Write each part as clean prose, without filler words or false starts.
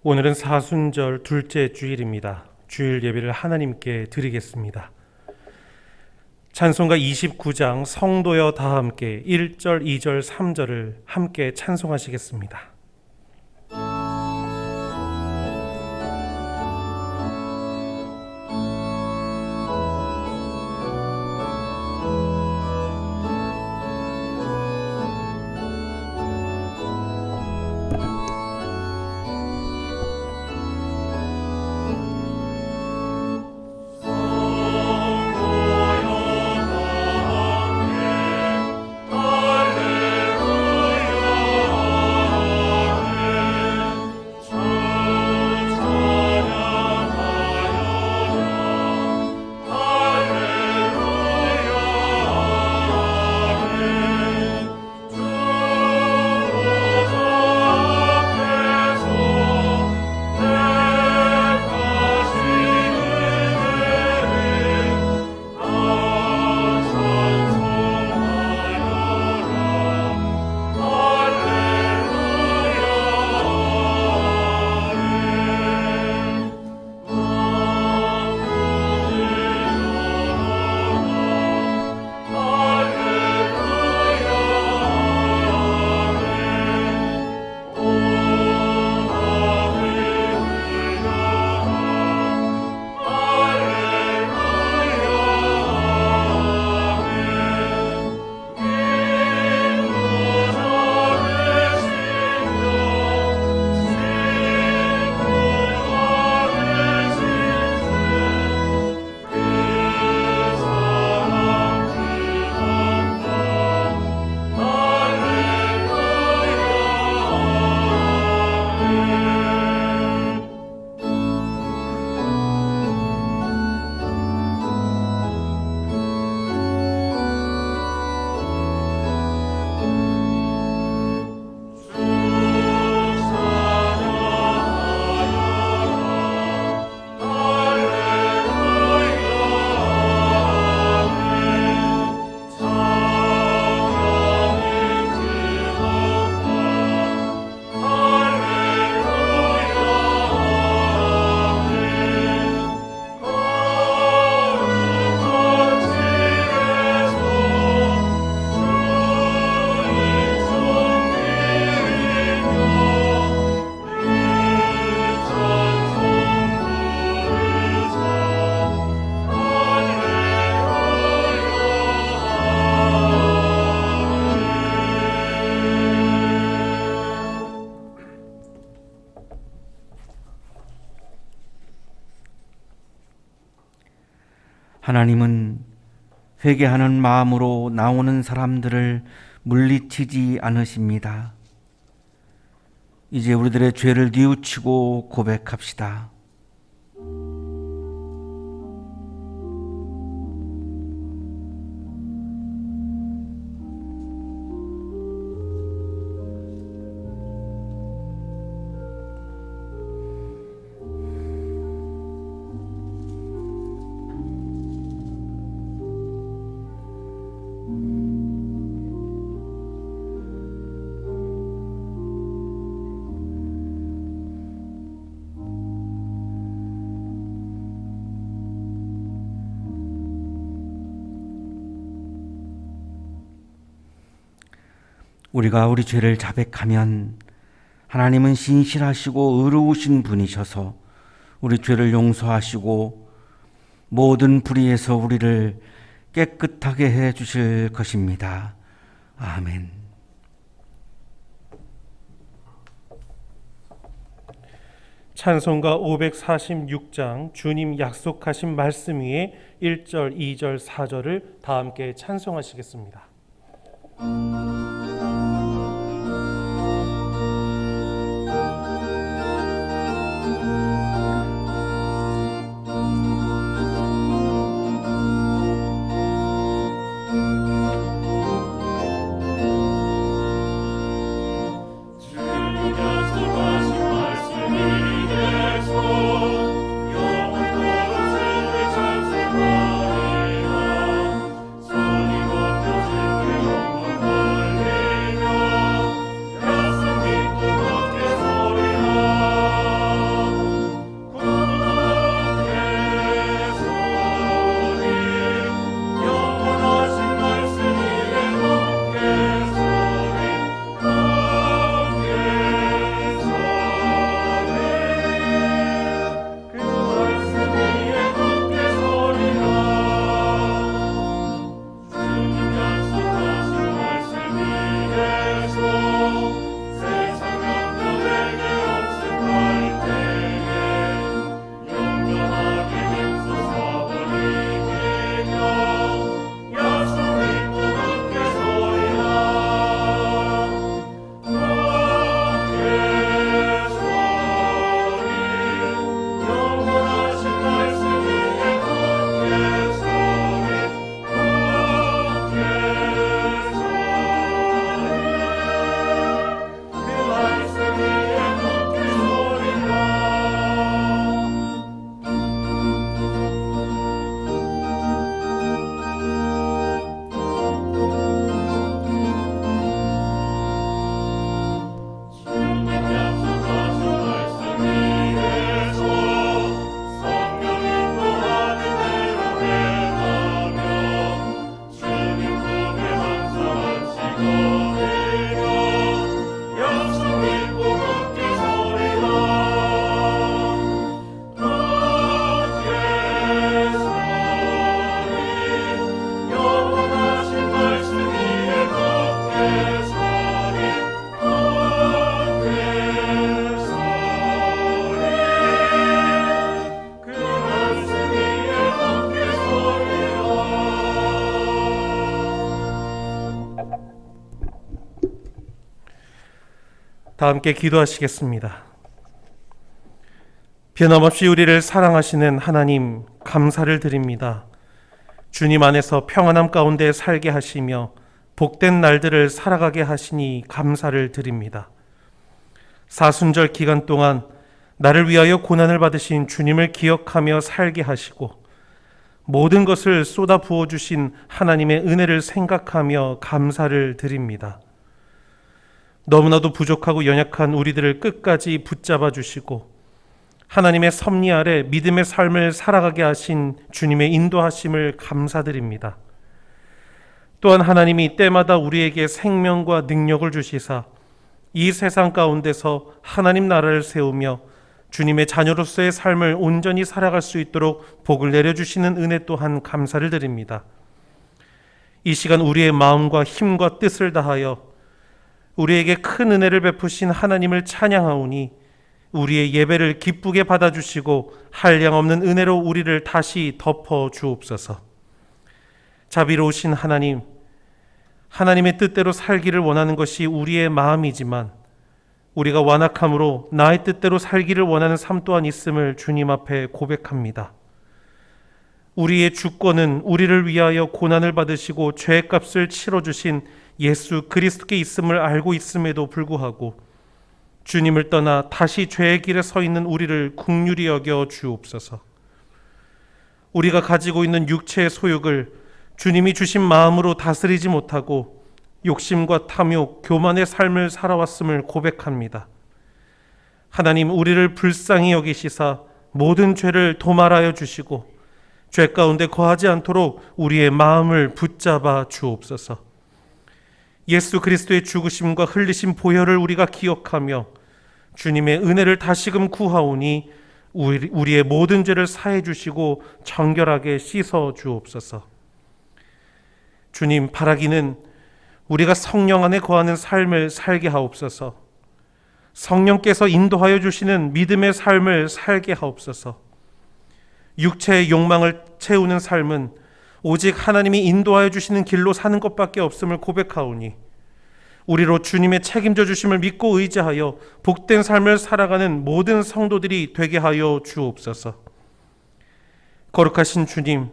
오늘은 사순절 둘째 주일입니다. 주일 예배를 하나님께 드리겠습니다. 찬송가 29장 성도여 다 함께 1절, 2절, 3절을 함께 찬송하시겠습니다. 하나님은 회개하는 마음으로 나오는 사람들을 물리치지 않으십니다. 이제 우리들의 죄를 뉘우치고 고백합시다. 우리가 우리 죄를 자백하면 하나님은 신실하시고 의로우신 분이셔서 우리 죄를 용서하시고 모든 불의에서 우리를 깨끗하게 해 주실 것입니다. 아멘. 찬송가 546장 주님 약속하신 말씀 위에 1절, 2절, 4절을 다 함께 찬송하시겠습니다. 영원토록 주를 찬송하리라. 손이 높여진 다 함께 기도하시겠습니다. 변함없이 우리를 사랑하시는 하나님, 감사를 드립니다. 주님 안에서 평안함 가운데 살게 하시며 복된 날들을 살아가게 하시니 감사를 드립니다. 사순절 기간 동안 나를 위하여 고난을 받으신 주님을 기억하며 살게 하시고 모든 것을 쏟아 부어주신 하나님의 은혜를 생각하며 감사를 드립니다. 너무나도 부족하고 연약한 우리들을 끝까지 붙잡아 주시고 하나님의 섭리 아래 믿음의 삶을 살아가게 하신 주님의 인도하심을 감사드립니다. 또한 하나님이 때마다 우리에게 생명과 능력을 주시사 이 세상 가운데서 하나님 나라를 세우며 주님의 자녀로서의 삶을 온전히 살아갈 수 있도록 복을 내려주시는 은혜 또한 감사를 드립니다. 이 시간 우리의 마음과 힘과 뜻을 다하여 우리에게 큰 은혜를 베푸신 하나님을 찬양하오니 우리의 예배를 기쁘게 받아주시고 한량없는 은혜로 우리를 다시 덮어 주옵소서. 자비로우신 하나님, 하나님의 뜻대로 살기를 원하는 것이 우리의 마음이지만 우리가 완악함으로 나의 뜻대로 살기를 원하는 삶 또한 있음을 주님 앞에 고백합니다. 우리의 주권은 우리를 위하여 고난을 받으시고 죄값을 치러주신 예수 그리스도께 있음을 알고 있음에도 불구하고 주님을 떠나 다시 죄의 길에 서 있는 우리를 긍휼히 여겨 주옵소서. 우리가 가지고 있는 육체의 소욕을 주님이 주신 마음으로 다스리지 못하고 욕심과 탐욕, 교만의 삶을 살아왔음을 고백합니다. 하나님, 우리를 불쌍히 여기시사 모든 죄를 도말하여 주시고 죄 가운데 거하지 않도록 우리의 마음을 붙잡아 주옵소서. 예수 그리스도의 죽으심과 흘리신 보혈을 우리가 기억하며 주님의 은혜를 다시금 구하오니 우리의 모든 죄를 사해 주시고 정결하게 씻어 주옵소서. 주님, 바라기는 우리가 성령 안에 거하는 삶을 살게 하옵소서. 성령께서 인도하여 주시는 믿음의 삶을 살게 하옵소서. 육체의 욕망을 채우는 삶은 오직 하나님이 인도하여 주시는 길로 사는 것밖에 없음을 고백하오니 우리로 주님의 책임져 주심을 믿고 의지하여 복된 삶을 살아가는 모든 성도들이 되게 하여 주옵소서. 거룩하신 주님,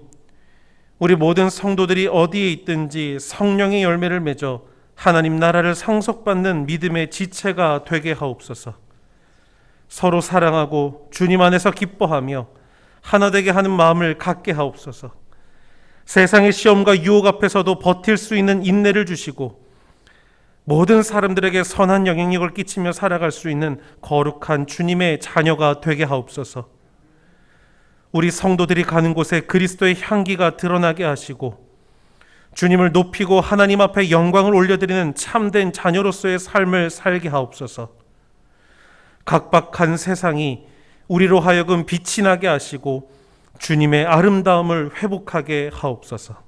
우리 모든 성도들이 어디에 있든지 성령의 열매를 맺어 하나님 나라를 상속받는 믿음의 지체가 되게 하옵소서. 서로 사랑하고 주님 안에서 기뻐하며 하나 되게 하는 마음을 갖게 하옵소서. 세상의 시험과 유혹 앞에서도 버틸 수 있는 인내를 주시고 모든 사람들에게 선한 영향력을 끼치며 살아갈 수 있는 거룩한 주님의 자녀가 되게 하옵소서. 우리 성도들이 가는 곳에 그리스도의 향기가 드러나게 하시고 주님을 높이고 하나님 앞에 영광을 올려드리는 참된 자녀로서의 삶을 살게 하옵소서. 각박한 세상이 우리로 하여금 빛이 나게 하시고 주님의 아름다움을 회복하게 하옵소서.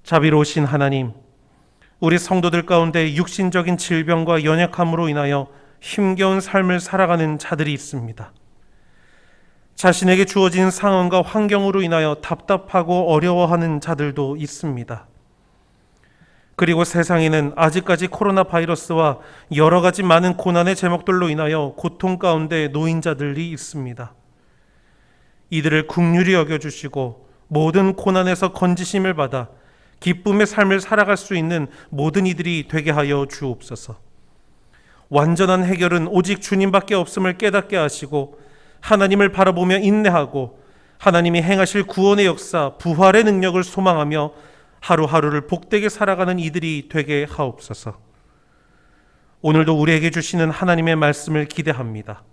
자비로우신 하나님, 우리 성도들 가운데 육신적인 질병과 연약함으로 인하여 힘겨운 삶을 살아가는 자들이 있습니다. 자신에게 주어진 상황과 환경으로 인하여 답답하고 어려워하는 자들도 있습니다. 그리고 세상에는 아직까지 코로나 바이러스와 여러 가지 많은 고난의 제목들로 인하여 고통 가운데 놓인 자들이 있습니다. 이들을 긍휼히 여겨주시고 모든 고난에서 건지심을 받아 기쁨의 삶을 살아갈 수 있는 모든 이들이 되게 하여 주옵소서. 완전한 해결은 오직 주님밖에 없음을 깨닫게 하시고 하나님을 바라보며 인내하고 하나님이 행하실 구원의 역사, 부활의 능력을 소망하며 하루하루를 복되게 살아가는 이들이 되게 하옵소서. 오늘도 우리에게 주시는 하나님의 말씀을 기대합니다.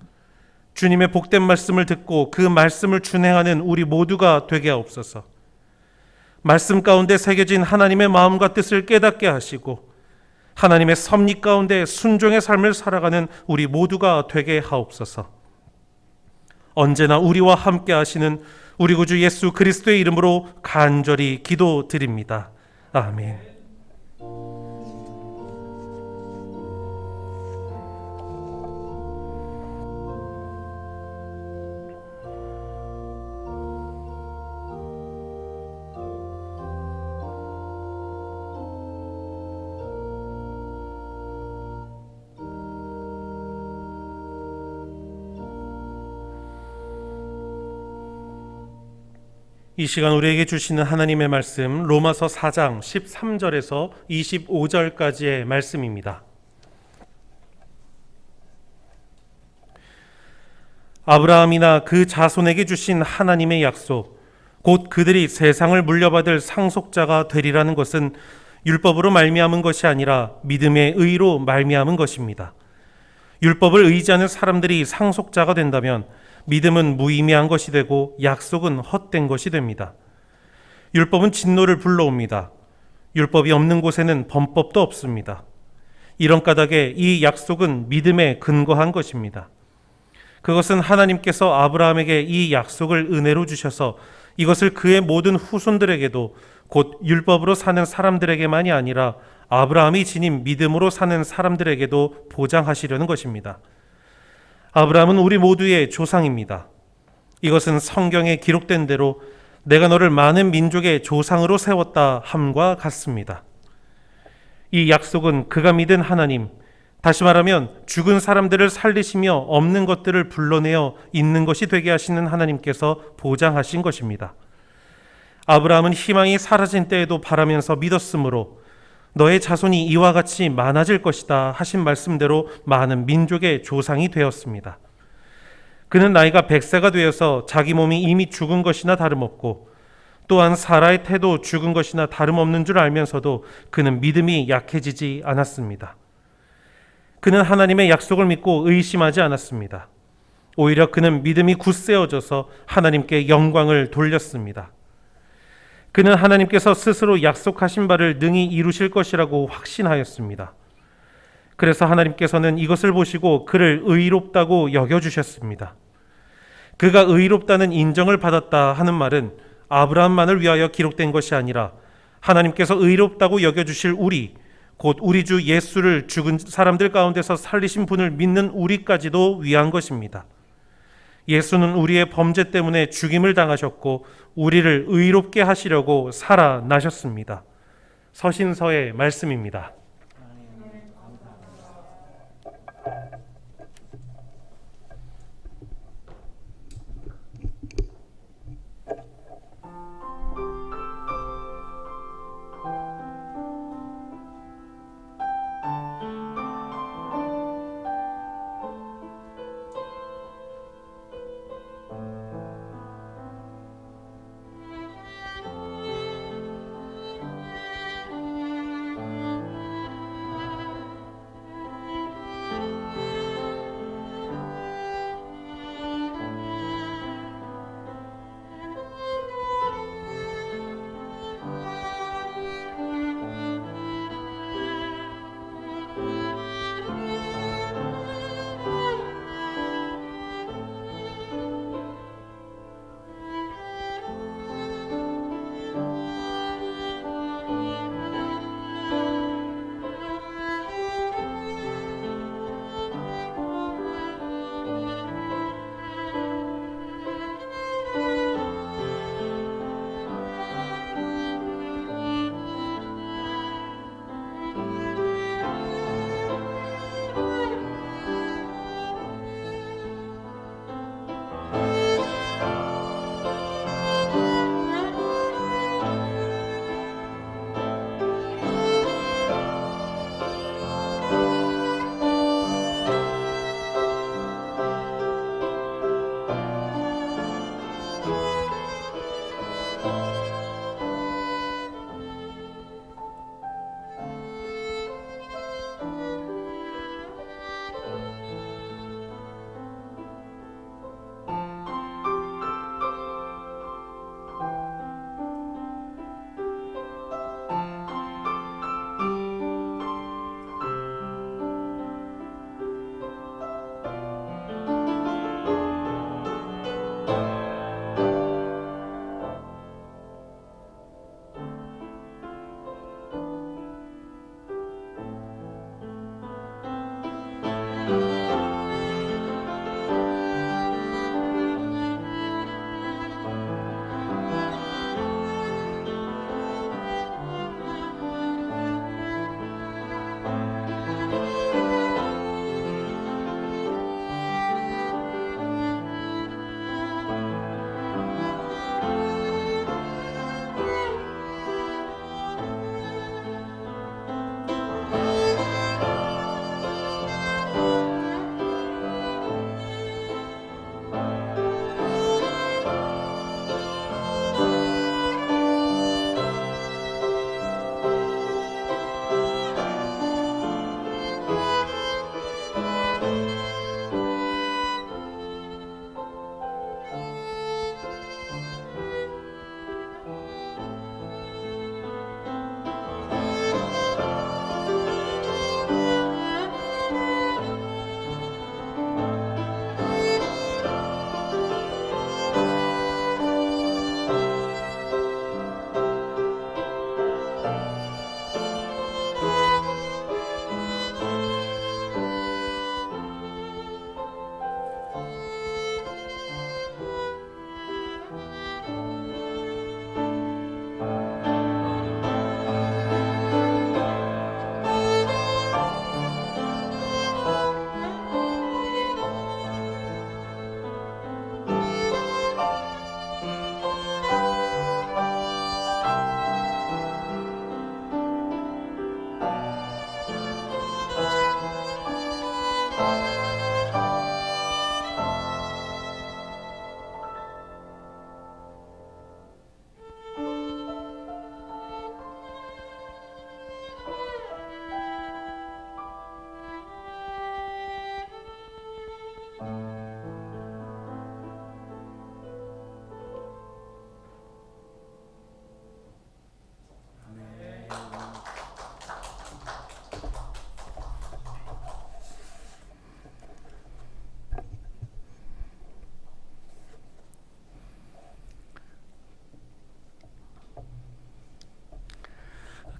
주님의 복된 말씀을 듣고 그 말씀을 준행하는 우리 모두가 되게 하옵소서. 말씀 가운데 새겨진 하나님의 마음과 뜻을 깨닫게 하시고 하나님의 섭리 가운데 순종의 삶을 살아가는 우리 모두가 되게 하옵소서. 언제나 우리와 함께 하시는 우리 구주 예수 그리스도의 이름으로 간절히 기도드립니다. 아멘. 이 시간 우리에게 주시는 하나님의 말씀 로마서 4장 13절에서 25절까지의 말씀입니다. 아브라함이나 그 자손에게 주신 하나님의 약속, 곧 그들이 세상을 물려받을 상속자가 되리라는 것은 율법으로 말미암은 것이 아니라 믿음의 의로 말미암은 것입니다. 율법을 의지하는 사람들이 상속자가 된다면 믿음은 무의미한 것이 되고 약속은 헛된 것이 됩니다. 율법은 진노를 불러옵니다. 율법이 없는 곳에는 범법도 없습니다. 이런 까닭에 이 약속은 믿음에 근거한 것입니다. 그것은 하나님께서 아브라함에게 이 약속을 은혜로 주셔서 이것을 그의 모든 후손들에게도 곧 율법으로 사는 사람들에게만이 아니라 아브라함이 지닌 믿음으로 사는 사람들에게도 보장하시려는 것입니다. 아브라함은 우리 모두의 조상입니다. 이것은 성경에 기록된 대로 내가 너를 많은 민족의 조상으로 세웠다 함과 같습니다. 이 약속은 그가 믿은 하나님, 다시 말하면 죽은 사람들을 살리시며 없는 것들을 불러내어 있는 것이 되게 하시는 하나님께서 보장하신 것입니다. 아브라함은 희망이 사라진 때에도 바라면서 믿었으므로 너의 자손이 이와 같이 많아질 것이다 하신 말씀대로 많은 민족의 조상이 되었습니다. 그는 나이가 100세가 되어서 자기 몸이 이미 죽은 것이나 다름없고 또한 사라의 태도 죽은 것이나 다름없는 줄 알면서도 그는 믿음이 약해지지 않았습니다. 그는 하나님의 약속을 믿고 의심하지 않았습니다. 오히려 그는 믿음이 굳세어져서 하나님께 영광을 돌렸습니다. 그는 하나님께서 스스로 약속하신 바를 능히 이루실 것이라고 확신하였습니다. 그래서 하나님께서는 이것을 보시고 그를 의롭다고 여겨주셨습니다. 그가 의롭다는 인정을 받았다 하는 말은 아브라함만을 위하여 기록된 것이 아니라 하나님께서 의롭다고 여겨주실 우리, 곧 우리 주 예수를 죽은 사람들 가운데서 살리신 분을 믿는 우리까지도 위한 것입니다. 예수는 우리의 범죄 때문에 죽임을 당하셨고 우리를 의롭게 하시려고 살아나셨습니다. 서신서의 말씀입니다.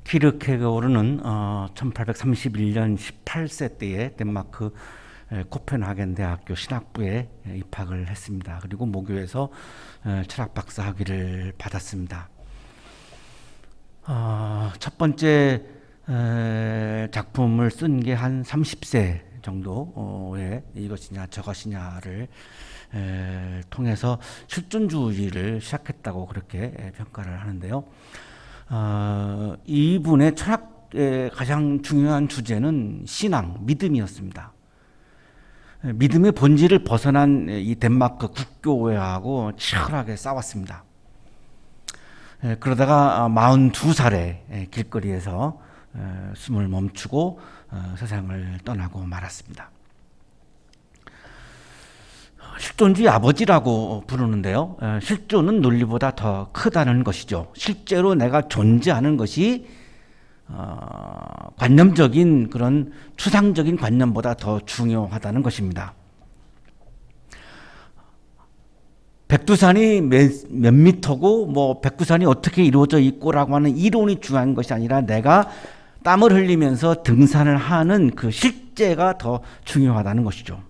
키르케고르는 1831년 18세 때에 덴마크 코펜하겐 대학교 신학부에 입학을 했습니다. 그리고 모교에서 철학 박사 학위를 받았습니다. 첫 번째 작품을 쓴 게 한 30세 정도의 이것이냐 저것이냐를 통해서 실존주의를 시작했다고 그렇게 평가를 하는데요. 이분의 철학의 가장 중요한 주제는 신앙, 믿음이었습니다. 믿음의 본질을 벗어난 이 덴마크 국교회하고 치열하게 싸웠습니다. 그러다가 42살에 길거리에서 숨을 멈추고 세상을 떠나고 말았습니다. 실존주의 아버지라고 부르는데요. 실존은 논리보다 더 크다는 것이죠. 실제로 내가 존재하는 것이 관념적인 그런 추상적인 관념보다 더 중요하다는 것입니다. 백두산이 몇 미터고 뭐 백두산이 어떻게 이루어져 있고라고 하는 이론이 중요한 것이 아니라 내가 땀을 흘리면서 등산을 하는 그 실제가 더 중요하다는 것이죠.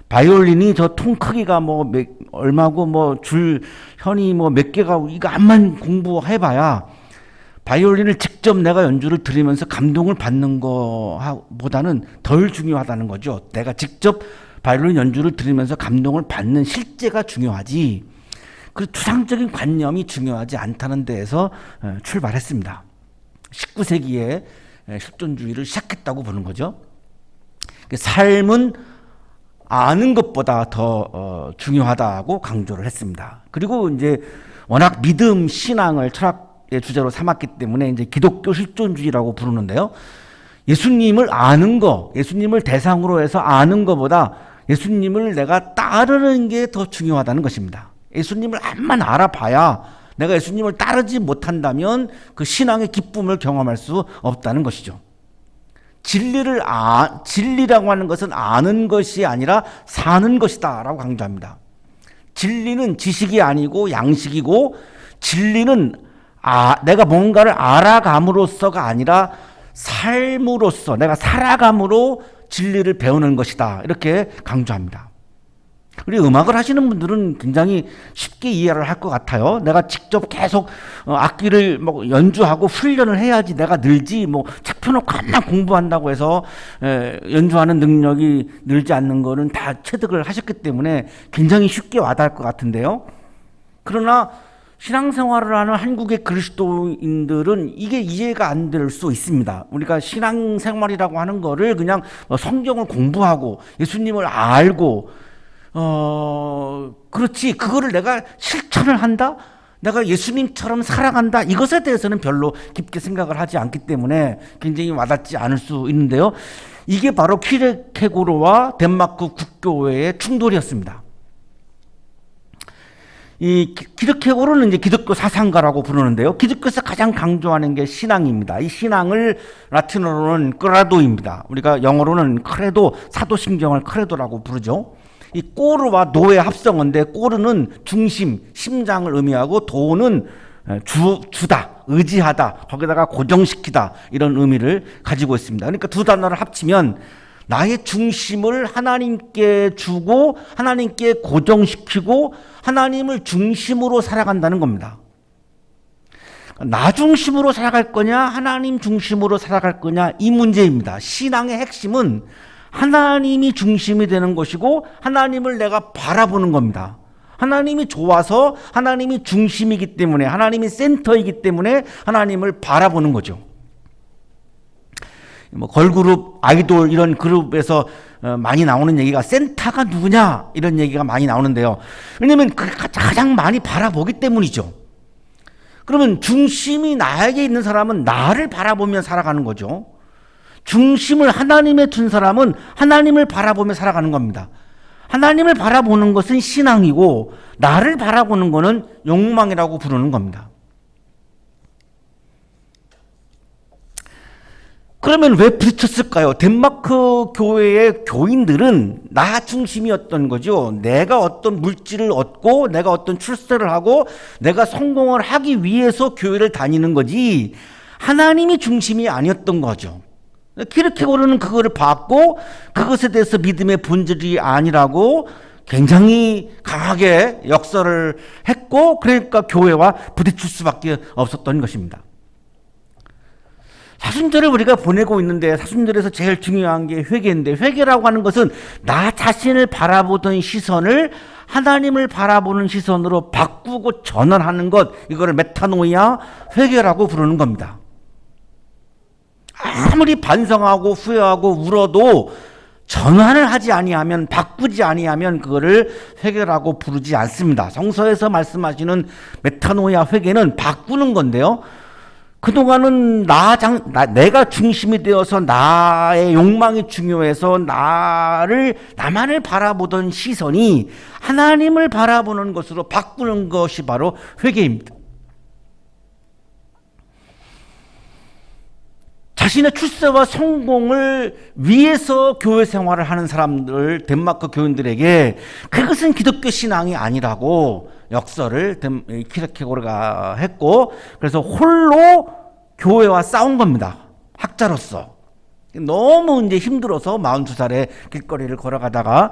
바이올린이 저 통 크기가 뭐 얼마고 뭐 줄 현이 뭐 몇 개가 이거 암만 공부해봐야 바이올린을 직접 내가 연주를 들으면서 감동을 받는 거보다는 덜 중요하다는 거죠. 내가 직접 바이올린 연주를 들으면서 감동을 받는 실제가 중요하지 그 추상적인 관념이 중요하지 않다는 데에서 출발했습니다. 19세기에 실존주의를 시작했다고 보는 거죠. 삶은 아는 것보다 더 중요하다고 강조를 했습니다. 그리고 이제 워낙 믿음, 신앙을 철학의 주제로 삼았기 때문에 이제 기독교 실존주의라고 부르는데요. 예수님을 아는 거, 예수님을 대상으로 해서 아는 것보다 예수님을 내가 따르는 게 더 중요하다는 것입니다. 예수님을 암만 알아봐야 내가 예수님을 따르지 못한다면 그 신앙의 기쁨을 경험할 수 없다는 것이죠. 진리라고 하는 것은 아는 것이 아니라 사는 것이다 라고 강조합니다. 진리는 지식이 아니고 양식이고 진리는 내가 뭔가를 알아감으로써가 아니라 삶으로써 내가 살아감으로 진리를 배우는 것이다 이렇게 강조합니다. 우리 음악을 하시는 분들은 굉장히 쉽게 이해를 할 것 같아요. 내가 직접 계속 악기를 뭐 연주하고 훈련을 해야지 내가 늘지 뭐 책 펴놓고 한만 공부한다고 해서 연주하는 능력이 늘지 않는 거는 다 체득을 하셨기 때문에 굉장히 쉽게 와닿을 것 같은데요. 그러나 신앙생활을 하는 한국의 그리스도인들은 이게 이해가 안 될 수 있습니다. 우리가 신앙생활이라고 하는 거를 그냥 성경을 공부하고 예수님을 알고 그렇지 그거를 내가 실천을 한다? 내가 예수님처럼 살아간다? 이것에 대해서는 별로 깊게 생각을 하지 않기 때문에 굉장히 와닿지 않을 수 있는데요. 이게 바로 키르케고르와 덴마크 국교회의 충돌이었습니다. 이 키르케고르는 이제 기독교 사상가라고 부르는데요. 기독교에서 가장 강조하는 게 신앙입니다. 이 신앙을 라틴어로는 크라도입니다. 우리가 영어로는 크레도, 사도신경을 크레도라고 부르죠. 이 꼬르와 도의 합성어인데 꼬르는 중심, 심장을 의미하고 도는 주다, 의지하다, 거기다가 고정시키다 이런 의미를 가지고 있습니다. 그러니까 두 단어를 합치면 나의 중심을 하나님께 주고 하나님께 고정시키고 하나님을 중심으로 살아간다는 겁니다. 나 중심으로 살아갈 거냐 하나님 중심으로 살아갈 거냐 이 문제입니다. 신앙의 핵심은 하나님이 중심이 되는 것이고 하나님을 내가 바라보는 겁니다. 하나님이 좋아서 하나님이 중심이기 때문에 하나님이 센터이기 때문에 하나님을 바라보는 거죠. 뭐 걸그룹, 아이돌 이런 그룹에서 많이 나오는 얘기가 센터가 누구냐 이런 얘기가 많이 나오는데요. 왜냐하면 가장 많이 바라보기 때문이죠. 그러면 중심이 나에게 있는 사람은 나를 바라보며 살아가는 거죠. 중심을 하나님에 둔 사람은 하나님을 바라보며 살아가는 겁니다. 하나님을 바라보는 것은 신앙이고 나를 바라보는 것은 욕망이라고 부르는 겁니다. 그러면 왜 부딪혔을까요? 덴마크 교회의 교인들은 나 중심이었던 거죠. 내가 어떤 물질을 얻고 내가 어떤 출세를 하고 내가 성공을 하기 위해서 교회를 다니는 거지 하나님이 중심이 아니었던 거죠. 키르케고르는 그거를 봤고 그것에 대해서 믿음의 본질이 아니라고 굉장히 강하게 역설을 했고, 그러니까 교회와 부딪힐 수밖에 없었던 것입니다. 사순절을 우리가 보내고 있는데 사순절에서 제일 중요한 게 회개인데, 회개라고 하는 것은 나 자신을 바라보던 시선을 하나님을 바라보는 시선으로 바꾸고 전환하는 것, 이거를 메타노이아, 회개라고 부르는 겁니다. 아무리 반성하고 후회하고 울어도 전환을 하지 아니하면, 바꾸지 아니하면 그거를 회개라고 부르지 않습니다. 성서에서 말씀하시는 메타노이아, 회개는 바꾸는 건데요, 그동안은 내가 중심이 되어서 나의 욕망이 중요해서 나만을 바라보던 시선이 하나님을 바라보는 것으로 바꾸는 것이 바로 회개입니다. 자신의 출세와 성공을 위해서 교회 생활을 하는 사람들, 덴마크 교인들에게 그것은 기독교 신앙이 아니라고 역설을 키르케고르가 했고, 그래서 홀로 교회와 싸운 겁니다. 학자로서. 너무 이제 힘들어서 42살에 길거리를 걸어가다가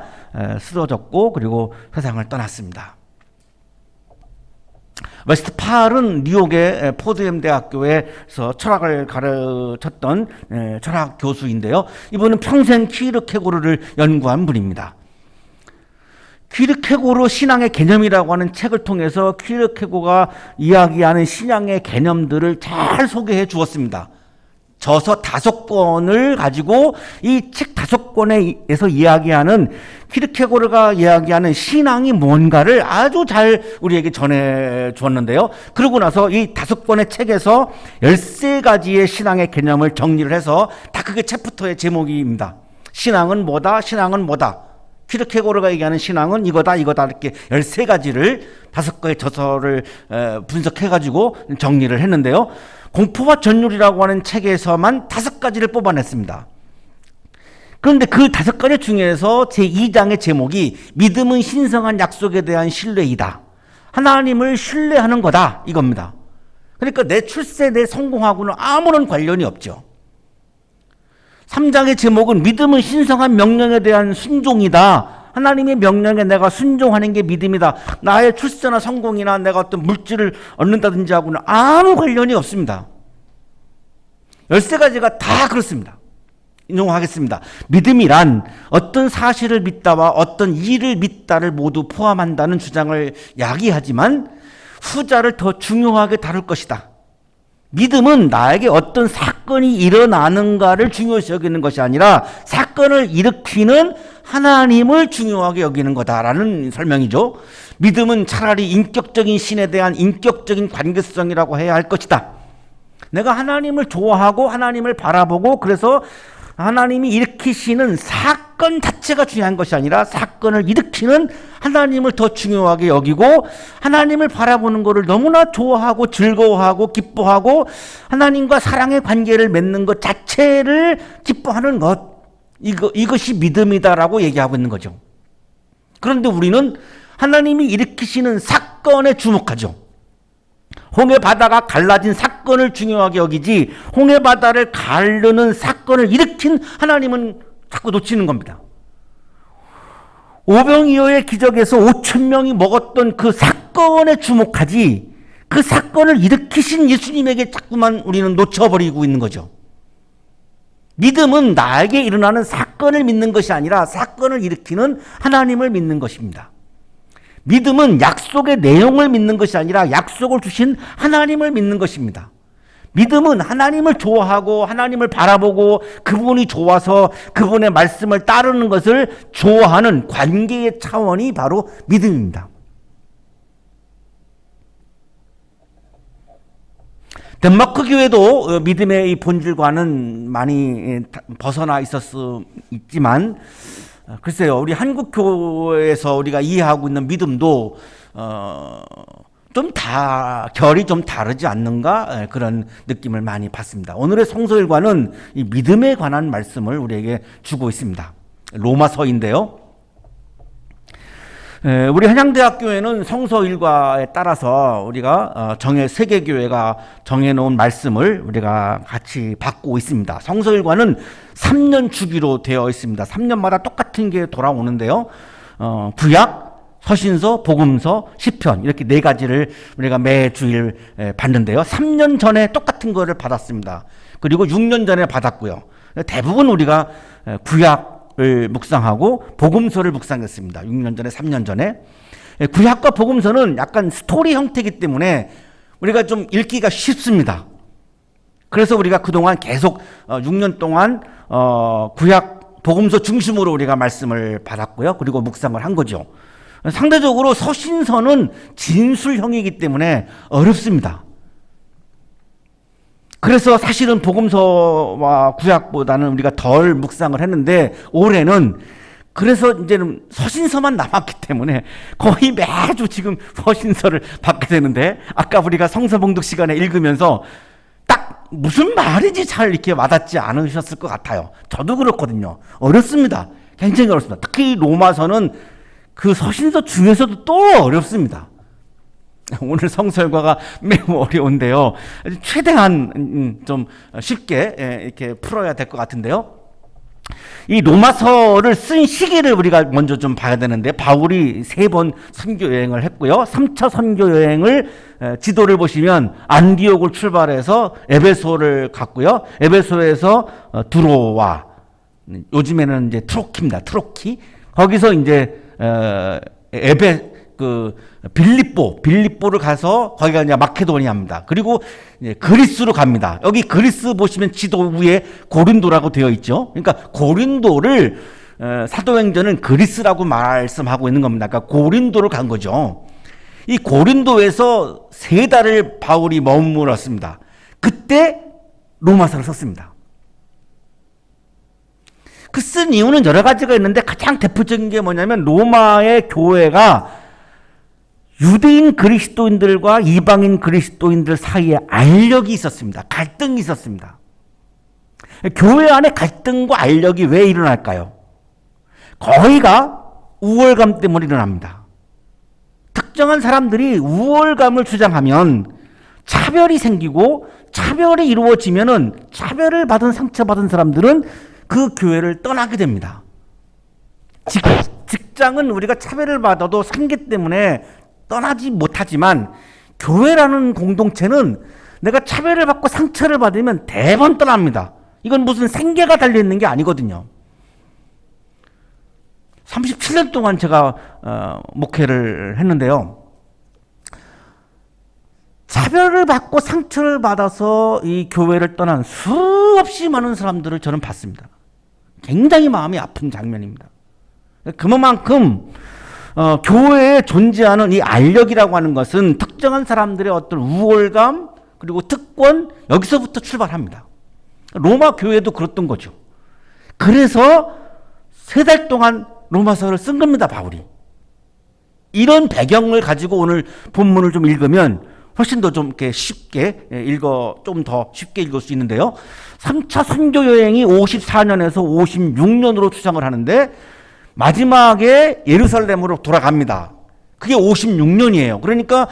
쓰러졌고, 그리고 세상을 떠났습니다. 웨스트팔은 뉴욕의 포드엠 대학교에서 철학을 가르쳤던 철학 교수인데요, 이분은 평생 키르케고르를 연구한 분입니다. 키르케고르 신앙의 개념이라고 하는 책을 통해서 키르케고르가 이야기하는 신앙의 개념들을 잘 소개해 주었습니다. 저서 5권을 가지고 이 책 5권에서 이야기하는, 키르케고르가 이야기하는 신앙이 뭔가를 아주 잘 우리에게 전해 주었는데요, 그러고 나서 이 5권의 책에서 13가지의 신앙의 개념을 정리를 해서 다 그게 챕터의 제목입니다. 신앙은 뭐다, 신앙은 뭐다, 키르케고르가 얘기하는 신앙은 이거다, 이거다, 이렇게 13가지를 5권의 저서를 분석해가지고 정리를 했는데요, 공포와 전율이라고 하는 책에서만 5가지를 뽑아냈습니다. 그런데 그 5가지 중에서 제2장의 제목이 믿음은 신성한 약속에 대한 신뢰이다, 하나님을 신뢰하는 거다, 이겁니다. 그러니까 내 출세, 내 성공하고는 아무런 관련이 없죠. 3장의 제목은 믿음은 신성한 명령에 대한 순종이다, 하나님의 명령에 내가 순종하는 게 믿음이다. 나의 출세나 성공이나 내가 어떤 물질을 얻는다든지 하고는 아무 관련이 없습니다. 13가지가 다 그렇습니다. 인용하겠습니다. 믿음이란 어떤 사실을 믿다와 어떤 일을 믿다를 모두 포함한다는 주장을 야기하지만 후자를 더 중요하게 다룰 것이다. 믿음은 나에게 어떤 사건이 일어나는가를 중요시 여기는 것이 아니라 사건을 일으키는 하나님을 중요하게 여기는 거다라는 설명이죠. 믿음은 차라리 인격적인 신에 대한 인격적인 관계성이라고 해야 할 것이다. 내가 하나님을 좋아하고 하나님을 바라보고, 그래서 하나님이 일으키시는 사건 자체가 중요한 것이 아니라 사건을 일으키는 하나님을 더 중요하게 여기고, 하나님을 바라보는 것을 너무나 좋아하고 즐거워하고 기뻐하고 하나님과 사랑의 관계를 맺는 것 자체를 기뻐하는 것, 이것이 믿음이다라고 얘기하고 있는 거죠. 그런데 우리는 하나님이 일으키시는 사건에 주목하죠. 홍해 바다가 갈라진 사건을 중요하게 여기지 홍해 바다를 가르는 사건을 일으킨 하나님은 자꾸 놓치는 겁니다. 오병이어의 기적에서 5,000명이 먹었던 그 사건에 주목하지, 그 사건을 일으키신 예수님에게 자꾸만 우리는 놓쳐버리고 있는 거죠. 믿음은 나에게 일어나는 사건을 믿는 것이 아니라 사건을 일으키는 하나님을 믿는 것입니다. 믿음은 약속의 내용을 믿는 것이 아니라 약속을 주신 하나님을 믿는 것입니다. 믿음은 하나님을 좋아하고 하나님을 바라보고 그분이 좋아서 그분의 말씀을 따르는 것을 좋아하는 관계의 차원이 바로 믿음입니다. 덴마크 교회도 믿음의 이 본질과는 많이 벗어나 있지만, 글쎄요, 우리 한국 교회에서 우리가 이해하고 있는 믿음도 결이 좀 다르지 않는가, 그런 느낌을 많이 받습니다. 오늘의 성서일과는 이 믿음에 관한 말씀을 우리에게 주고 있습니다. 로마서인데요, 우리 한양대학교에는 성서 일과에 따라서 우리가 세계교회가 정해놓은 말씀을 우리가 같이 받고 있습니다. 성서 일과는 3년 주기로 되어 있습니다. 3년마다 똑같은 게 돌아오는데요. 구약, 서신서, 복음서, 시편 이렇게 4가지를 우리가 매주일 받는데요. 3년 전에 똑같은 거를 받았습니다. 그리고 6년 전에 받았고요. 대부분 우리가 구약을 묵상하고 복음서를 묵상했습니다. 6년 전에, 3년 전에. 구약과 복음서는 약간 스토리 형태이기 때문에 우리가 좀 읽기가 쉽습니다. 그래서 우리가 그동안 계속 6년 동안 구약, 복음서 중심으로 우리가 말씀을 받았고요. 그리고 묵상을 한 거죠. 상대적으로 서신서는 진술형이기 때문에 어렵습니다. 그래서 사실은 복음서와 구약보다는 우리가 덜 묵상을 했는데 올해는 그래서 이제는 서신서만 남았기 때문에 거의 매주 지금 서신서를 받게 되는데 아까 우리가 성서봉독 시간에 읽으면서 딱 무슨 말인지 잘 이렇게 와닿지 않으셨을 것 같아요. 저도 그렇거든요. 어렵습니다. 굉장히 어렵습니다. 특히 로마서는 그 서신서 중에서도 또 어렵습니다. 오늘 성설과가 매우 어려운데요. 최대한 좀 쉽게 이렇게 풀어야 될 것 같은데요. 이 로마서를 쓴 시기를 우리가 먼저 좀 봐야 되는데 바울이 3번 선교 여행을 했고요. 3차 선교 여행을 지도를 보시면 안디옥을 출발해서 에베소를 갔고요. 에베소에서 두로와 요즘에는 이제 트로키입니다. 트로키 거기서 이제 빌립보를 가서 거기가 이제 마케도니아입니다. 그리고 이제 그리스로 갑니다. 여기 그리스 보시면 지도 위에 고린도라고 되어 있죠. 그러니까 고린도를 사도행전은 그리스라고 말씀하고 있는 겁니다. 그러니까 고린도를 간 거죠. 이 고린도에서 3달을 바울이 머물렀습니다. 그때 로마서를 썼습니다. 그 쓴 이유는 여러 가지가 있는데 가장 대표적인 게 뭐냐면 로마의 교회가 유대인 그리스도인들과 이방인 그리스도인들 사이에 알력이 있었습니다. 갈등이 있었습니다. 교회 안에 갈등과 알력이 왜 일어날까요? 거의가 우월감 때문에 일어납니다. 특정한 사람들이 우월감을 주장하면 차별이 생기고 차별이 이루어지면은 차별을 받은 상처받은 사람들은 그 교회를 떠나게 됩니다. 직장은 우리가 차별을 받아도 생계 때문에 떠나지 못하지만 교회라는 공동체는 내가 차별을 받고 상처를 받으면 대번 떠납니다. 이건 무슨 생계가 달려있는 게 아니거든요. 37년 동안 제가 목회를 했는데요. 차별을 받고 상처를 받아서 이 교회를 떠난 수없이 많은 사람들을 저는 봤습니다. 굉장히 마음이 아픈 장면입니다. 그만큼 교회에 존재하는 이 알력이라고 하는 것은 특정한 사람들의 어떤 우월감 그리고 특권 여기서부터 출발합니다. 로마 교회도 그랬던 거죠. 그래서 3달 동안 로마서를 쓴 겁니다, 바울이. 이런 배경을 가지고 오늘 본문을 좀 읽으면 훨씬 더 좀 이렇게 쉽게 좀 더 쉽게 읽을 수 있는데요. 3차 선교 여행이 54년에서 56년으로 추정을 하는데 마지막에 예루살렘으로 돌아갑니다. 그게 56년이에요. 그러니까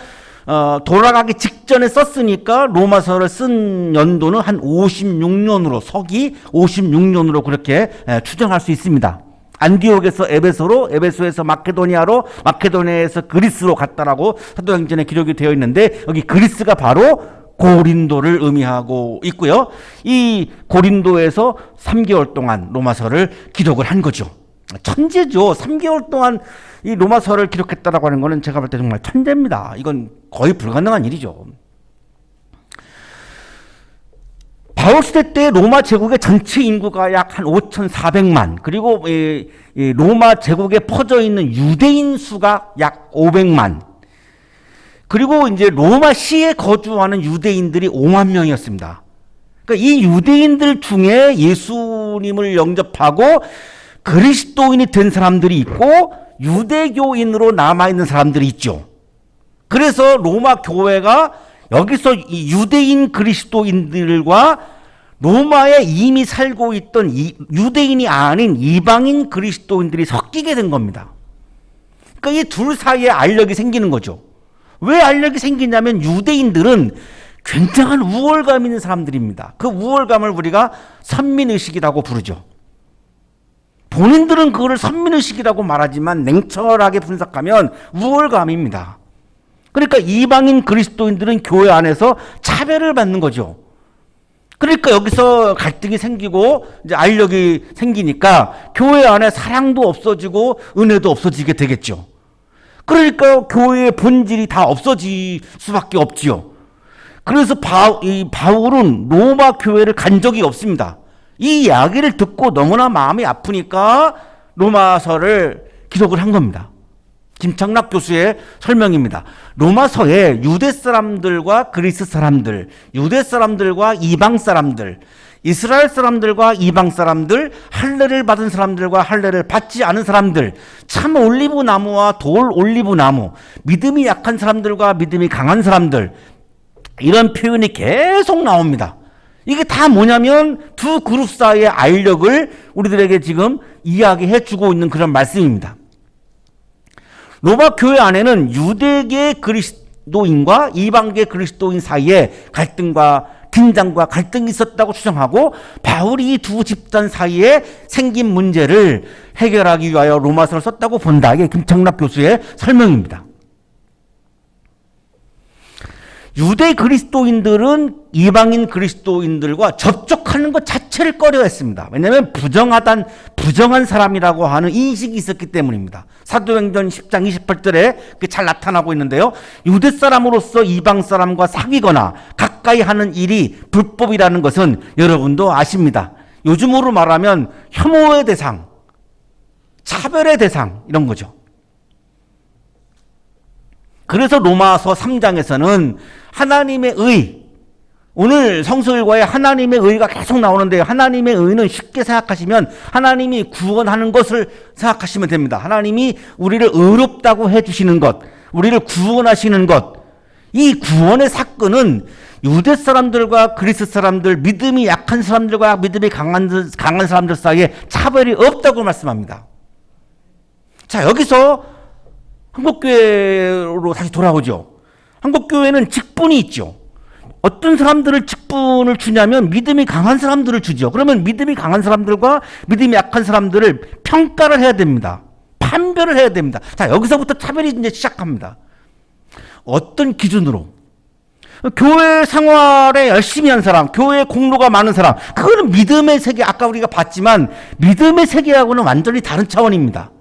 돌아가기 직전에 썼으니까 로마서를 쓴 연도는 한 56년으로 서기 56년으로 그렇게 추정할 수 있습니다. 안디옥에서 에베소로, 에베소에서 마케도니아로, 마케도니아에서 그리스로 갔다라고 사도행전에 기록이 되어 있는데 여기 그리스가 바로 고린도를 의미하고 있고요. 이 고린도에서 3개월 동안 로마서를 기록을 한 거죠. 천재죠. 3개월 동안 이 로마서를 기록했다라고 하는 것은 제가 볼 때 정말 천재입니다. 이건 거의 불가능한 일이죠. 바울 시대 때 로마 제국의 전체 인구가 약 한 5,400만 그리고 이 로마 제국에 퍼져 있는 유대인 수가 약 500만 그리고 이제 로마 시에 거주하는 유대인들이 5만 명이었습니다. 그러니까 이 유대인들 중에 예수님을 영접하고 그리스도인이 된 사람들이 있고 유대교인으로 남아있는 사람들이 있죠. 그래서 로마 교회가 여기서 이 유대인 그리스도인들과 로마에 이미 살고 있던 유대인이 아닌 이방인 그리스도인들이 섞이게 된 겁니다. 그러니까 이 둘 사이에 알력이 생기는 거죠. 왜 알력이 생기냐면 유대인들은 굉장한 우월감 있는 사람들입니다. 그 우월감을 우리가 선민의식이라고 부르죠. 본인들은 그거를 선민의식이라고 말하지만 냉철하게 분석하면 우월감입니다. 그러니까 이방인 그리스도인들은 교회 안에서 차별을 받는 거죠. 그러니까 여기서 갈등이 생기고 이제 알력이 생기니까 교회 안에 사랑도 없어지고 은혜도 없어지게 되겠죠. 그러니까 교회의 본질이 다 없어질 수밖에 없지요. 그래서 바울은 로마 교회를 간 적이 없습니다. 이 이야기를 듣고 너무나 마음이 아프니까 로마서를 기록을 한 겁니다. 김창락 교수의 설명입니다. 로마서에 유대 사람들과 그리스 사람들, 유대 사람들과 이방 사람들, 이스라엘 사람들과 이방 사람들, 할례를 받은 사람들과 할례를 받지 않은 사람들, 참 올리브 나무와 돌 올리브 나무, 믿음이 약한 사람들과 믿음이 강한 사람들, 이런 표현이 계속 나옵니다. 이게 다 뭐냐면 두 그룹 사이의 알력을 우리들에게 지금 이야기해 주고 있는 그런 말씀입니다. 로마 교회 안에는 유대계 그리스도인과 이방계 그리스도인 사이에 갈등과 긴장과 갈등이 있었다고 추정하고 바울이 이 두 집단 사이에 생긴 문제를 해결하기 위하여 로마서를 썼다고 본다. 이게 김창락 교수의 설명입니다. 유대 그리스도인들은 이방인 그리스도인들과 접촉하는 것 자체를 꺼려했습니다. 왜냐하면 부정한 사람이라고 하는 인식이 있었기 때문입니다. 사도행전 10장 28절에 그게 잘 나타나고 있는데요. 유대 사람으로서 이방 사람과 사귀거나 가까이 하는 일이 불법이라는 것은 여러분도 아십니다. 요즘으로 말하면 혐오의 대상, 차별의 대상 이런 거죠. 그래서 로마서 3장에서는 하나님의 의, 오늘 성서일과의 하나님의 의가 계속 나오는데요. 하나님의 의는 쉽게 생각하시면 하나님이 구원하는 것을 생각하시면 됩니다. 하나님이 우리를 의롭다고 해주시는 것, 우리를 구원하시는 것, 이 구원의 사건은 유대 사람들과 그리스 사람들, 믿음이 약한 사람들과 믿음이 강한 사람들 사이에 차별이 없다고 말씀합니다. 자, 여기서 한국교회로 다시 돌아오죠. 한국교회는 직분이 있죠. 어떤 사람들을 직분을 주냐면 믿음이 강한 사람들을 주죠. 그러면 믿음이 강한 사람들과 믿음이 약한 사람들을 평가를 해야 됩니다. 판별을 해야 됩니다. 자, 여기서부터 차별이 이제 시작합니다. 어떤 기준으로? 교회 생활에 열심히 한 사람, 교회에 공로가 많은 사람, 그거는 믿음의 세계, 아까 우리가 봤지만 믿음의 세계하고는 완전히 다른 차원입니다.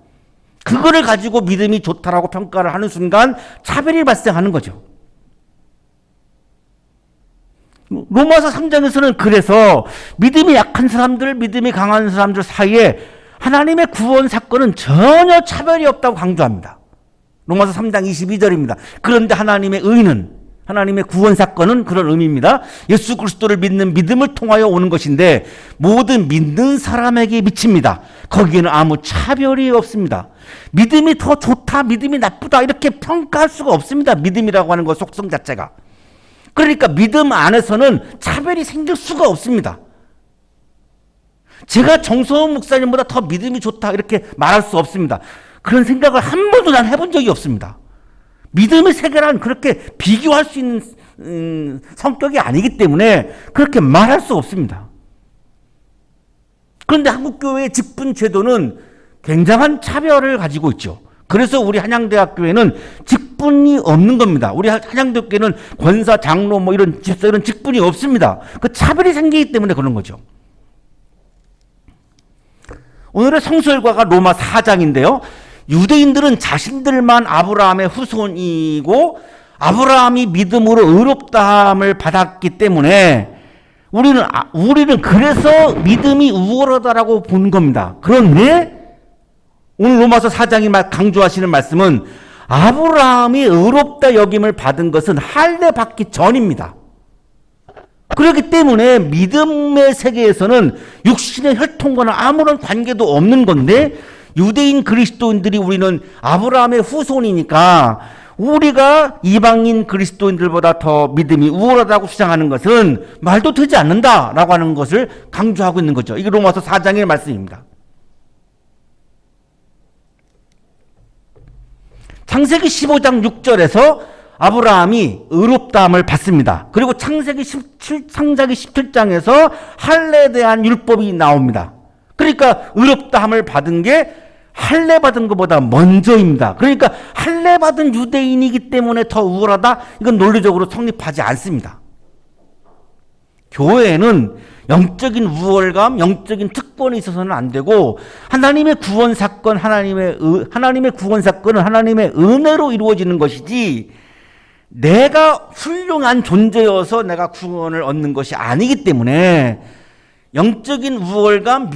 그거를 가지고 믿음이 좋다라고 평가를 하는 순간 차별이 발생하는 거죠. 로마서 3장에서는 그래서 믿음이 약한 사람들, 믿음이 강한 사람들 사이에 하나님의 구원 사건은 전혀 차별이 없다고 강조합니다. 로마서 3장 22절입니다. 그런데 하나님의 의는, 하나님의 구원 사건은 그런 의미입니다. 예수 그리스도를 믿는 믿음을 통하여 오는 것인데 모든 믿는 사람에게 미칩니다. 거기에는 아무 차별이 없습니다. 믿음이 더 좋다, 믿음이 나쁘다 이렇게 평가할 수가 없습니다. 믿음이라고 하는 것 속성 자체가. 그러니까 믿음 안에서는 차별이 생길 수가 없습니다. 제가 정서원 목사님보다 더 믿음이 좋다 이렇게 말할 수 없습니다. 그런 생각을 한 번도 난 해본 적이 없습니다. 믿음의 세계란 그렇게 비교할 수 있는 성격이 아니기 때문에 그렇게 말할 수 없습니다. 그런데 한국교회의 직분 제도는 굉장한 차별을 가지고 있죠. 그래서 우리 한양대학교에는 직분이 없는 겁니다. 우리 한양대학교에는 권사, 장로, 뭐 이런 집사 이런 직분이 없습니다. 그 차별이 생기기 때문에 그런 거죠. 오늘의 성서일과가 로마 4장인데요. 유대인들은 자신들만 아브라함의 후손이고 아브라함이 믿음으로 의롭다함을 받았기 때문에 우리는 그래서 믿음이 우월하다라고 보는 겁니다. 그런데 오늘 로마서 4장이 강조하시는 말씀은 아브라함이 의롭다 여김을 받은 것은 할례 받기 전입니다. 그렇기 때문에 믿음의 세계에서는 육신의 혈통과는 아무런 관계도 없는 건데 유대인 그리스도인들이 우리는 아브라함의 후손이니까 우리가 이방인 그리스도인들보다 더 믿음이 우월하다고 주장하는 것은 말도 되지 않는다라고 하는 것을 강조하고 있는 거죠. 이게 로마서 4장의 말씀입니다. 창세기 15장 6절에서 아브라함이 의롭다함을 받습니다. 그리고 창세기 17장에서 할례에 대한 율법이 나옵니다. 그러니까 의롭다함을 받은 게 할례 받은 것보다 먼저입니다. 그러니까 할례 받은 유대인이기 때문에 더 우월하다? 이건 논리적으로 성립하지 않습니다. 교회에는 영적인 우월감, 영적인 특권이 있어서는 안 되고 하나님의 구원 사건, 하나님의 구원 사건은 하나님의 은혜로 이루어지는 것이지 내가 훌륭한 존재여서 내가 구원을 얻는 것이 아니기 때문에 영적인 우월감,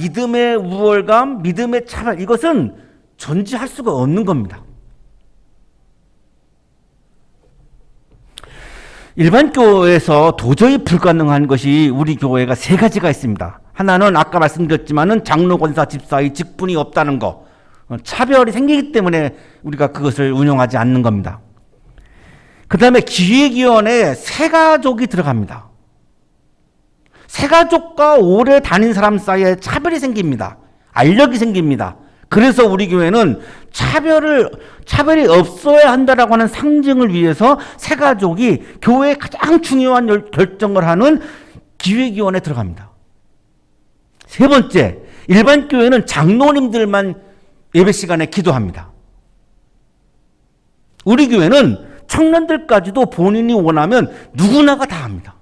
믿음의 차별, 이것은 존재할 수가 없는 겁니다. 일반 교회에서 도저히 불가능한 것이 우리 교회가 세 가지가 있습니다. 하나는 아까 말씀드렸지만은 장로, 권사, 집사의 직분이 없다는 거, 차별이 생기기 때문에 우리가 그것을 운영하지 않는 겁니다. 그 다음에 기획위원회에 새가족이 들어갑니다. 새가족과 오래 다닌 사람 사이에 차별이 생깁니다. 알력이 생깁니다. 그래서 우리 교회는 차별이 없어야 한다라고 하는 상징을 위해서 새가족이 교회의 가장 중요한 결정을 하는 기획위원회에 들어갑니다. 세 번째, 일반 교회는 장로님들만 예배 시간에 기도합니다. 우리 교회는 청년들까지도 본인이 원하면 누구나가 다 합니다.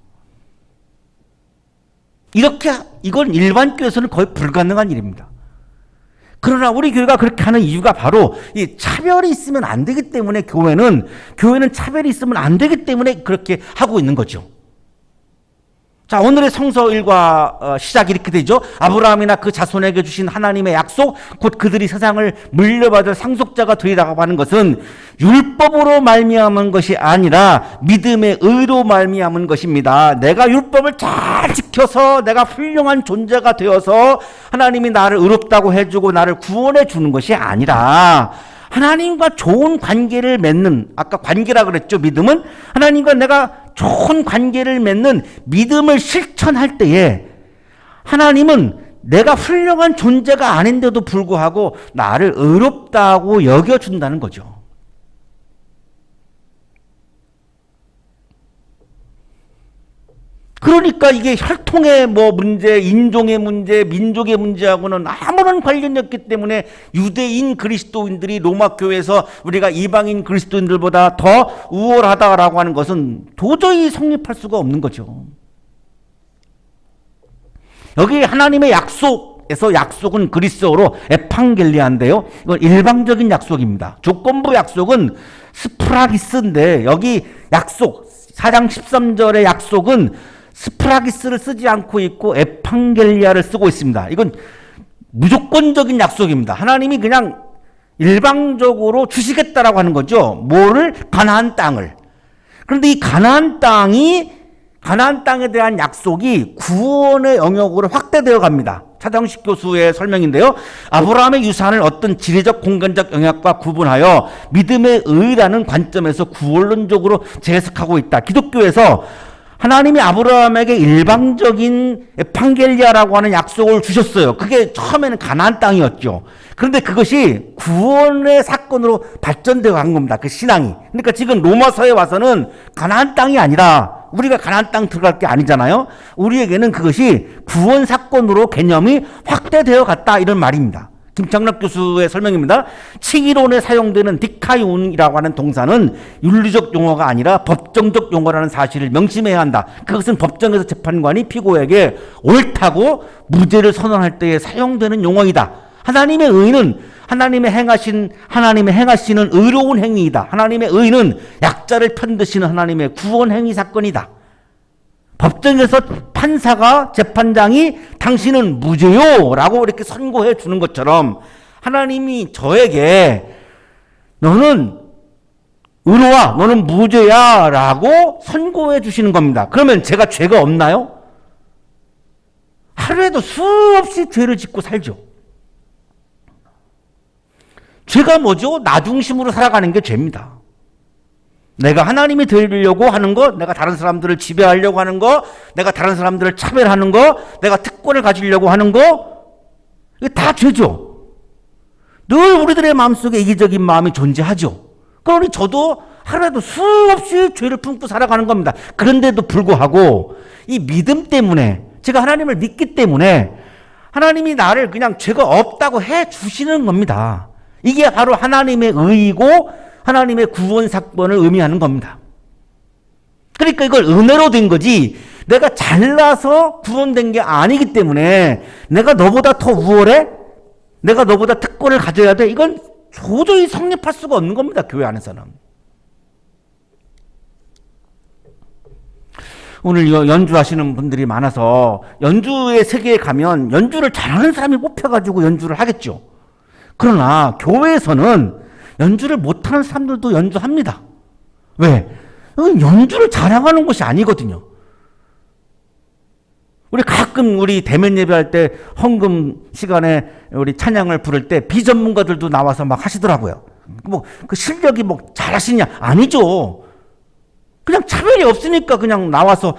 이건 일반 교회에서는 거의 불가능한 일입니다. 그러나 우리 교회가 그렇게 하는 이유가 바로 이 차별이 있으면 안 되기 때문에 교회는 차별이 있으면 안 되기 때문에 그렇게 하고 있는 거죠. 자, 오늘의 성서 일과 시작이 이렇게 되죠. 아브라함이나 그 자손에게 주신 하나님의 약속, 곧 그들이 세상을 물려받을 상속자가 되리라고 하는 것은 율법으로 말미암은 것이 아니라 믿음의 의로 말미암은 것입니다. 내가 율법을 잘 지켜서 내가 훌륭한 존재가 되어서 하나님이 나를 의롭다고 해주고 나를 구원해 주는 것이 아니라 하나님과 좋은 관계를 맺는, 아까 관계라 그랬죠. 믿음은 하나님과 내가 좋은 관계를 맺는 믿음을 실천할 때에 하나님은 내가 훌륭한 존재가 아닌데도 불구하고 나를 의롭다고 여겨준다는 거죠. 그러니까 이게 혈통의 문제, 인종의 문제, 민족의 문제하고는 아무런 관련이 없기 때문에 유대인 그리스도인들이 로마 교회에서 우리가 이방인 그리스도인들보다 더 우월하다라고 하는 것은 도저히 성립할 수가 없는 거죠. 여기 하나님의 약속에서 약속은 그리스어로 에판겔리아인데요. 이건 일방적인 약속입니다. 조건부 약속은 스프라기스인데 여기 약속 4장 13절의 약속은 스프라기스를 쓰지 않고 있고 에판겔리아를 쓰고 있습니다. 이건 무조건적인 약속입니다. 하나님이 그냥 일방적으로 주시겠다라고 하는 거죠. 뭐를? 가나안 땅을. 그런데 이 가나안 땅에 대한 약속이 구원의 영역으로 확대되어 갑니다. 차정식 교수의 설명인데요. 아브라함의 유산을 어떤 지리적 공간적 영역과 구분하여 믿음의 의라는 관점에서 구원론적으로 재해석하고 있다. 기독교에서 하나님이 아브라함에게 일방적인 에판겔리아라고 하는 약속을 주셨어요. 그게 처음에는 가나안 땅이었죠. 그런데 그것이 구원의 사건으로 발전되어 간 겁니다. 그 신앙이. 그러니까 지금 로마서에 와서는 가나안 땅이 아니라 우리가 가나안 땅 들어갈 게 아니잖아요. 우리에게는 그것이 구원 사건으로 개념이 확대되어 갔다 이런 말입니다. 김창락 교수의 설명입니다. 칭의론에 사용되는 디카이온이라고 하는 동사는 윤리적 용어가 아니라 법정적 용어라는 사실을 명심해야 한다. 그것은 법정에서 재판관이 피고에게 옳다고 무죄를 선언할 때에 사용되는 용어이다. 하나님의 의는 하나님의 행하시는 의로운 행위이다. 하나님의 의는 약자를 편드시는 하나님의 구원 행위 사건이다. 법정에서 판사가 재판장이 당신은 무죄요 라고 이렇게 선고해 주는 것처럼 하나님이 저에게 너는 의로와 너는 무죄야 라고 선고해 주시는 겁니다. 그러면 제가 죄가 없나요? 하루에도 수없이 죄를 짓고 살죠. 죄가 뭐죠? 나 중심으로 살아가는 게 죄입니다. 내가 하나님이 되려고 하는 것, 내가 다른 사람들을 지배하려고 하는 것, 내가 다른 사람들을 차별하는 것, 내가 특권을 가지려고 하는 것, 이게 다 죄죠. 늘 우리들의 마음속에 이기적인 마음이 존재하죠. 그러니 저도 하루에도 수없이 죄를 품고 살아가는 겁니다. 그런데도 불구하고 이 믿음 때문에, 제가 하나님을 믿기 때문에 하나님이 나를 그냥 죄가 없다고 해 주시는 겁니다. 이게 바로 하나님의 의이고 하나님의 구원 사건을 의미하는 겁니다. 그러니까 이걸 은혜로 된 거지, 내가 잘나서 구원된 게 아니기 때문에 내가 너보다 더 우월해? 내가 너보다 특권을 가져야 돼? 이건 도저히 성립할 수가 없는 겁니다. 교회 안에서는. 오늘 연주하시는 분들이 많아서 연주의 세계에 가면 연주를 잘하는 사람이 뽑혀가지고 연주를 하겠죠. 그러나 교회에서는 연주를 못하는 사람들도 연주합니다. 왜? 연주를 잘하는 것이 아니거든요. 우리 가끔 우리 대면 예배할 때 헌금 시간에 우리 찬양을 부를 때 비전문가들도 나와서 막 하시더라고요. 뭐 그 실력이 뭐 잘하시냐? 아니죠. 그냥 차별이 없으니까 그냥 나와서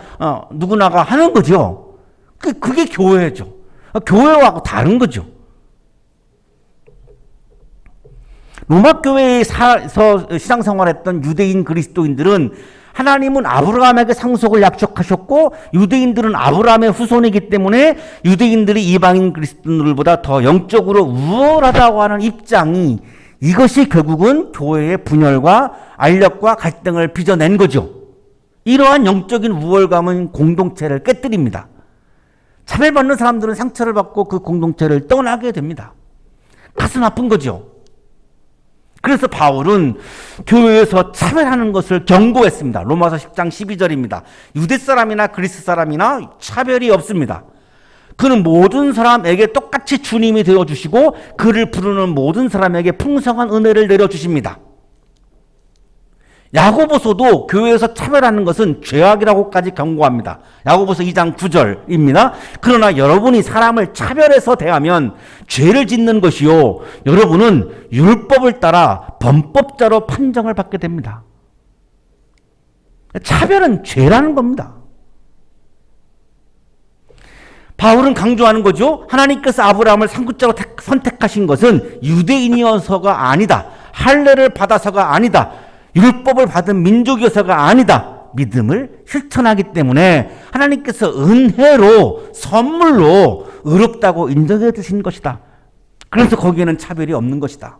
누구나가 하는 거죠. 그게 교회죠. 교회하고 다른 거죠. 로마 교회에서 신앙생활했던 유대인 그리스도인들은 하나님은 아브라함에게 상속을 약속하셨고 유대인들은 아브라함의 후손이기 때문에 유대인들이 이방인 그리스도인들보다 더 영적으로 우월하다고 하는 입장이, 이것이 결국은 교회의 분열과 알력과 갈등을 빚어낸 거죠. 이러한 영적인 우월감은 공동체를 깨뜨립니다. 차별받는 사람들은 상처를 받고 그 공동체를 떠나게 됩니다. 가슴 아픈 거죠. 그래서 바울은 교회에서 차별하는 것을 경고했습니다. 로마서 10장 12절입니다. 유대 사람이나 그리스 사람이나 차별이 없습니다. 그는 모든 사람에게 똑같이 주님이 되어주시고 그를 부르는 모든 사람에게 풍성한 은혜를 내려주십니다. 야고보서도 교회에서 차별하는 것은 죄악이라고까지 경고합니다. 야고보서 2장 9절입니다. 그러나 여러분이 사람을 차별해서 대하면 죄를 짓는 것이요, 여러분은 율법을 따라 범법자로 판정을 받게 됩니다. 차별은 죄라는 겁니다. 바울은 강조하는 거죠. 하나님께서 아브라함을 상급자로 선택하신 것은 유대인이어서가 아니다. 할례를 받아서가 아니다. 율법을 받은 민족이어서가 아니다. 믿음을 실천하기 때문에 하나님께서 은혜로, 선물로 의롭다고 인정해 주신 것이다. 그래서 거기에는 차별이 없는 것이다.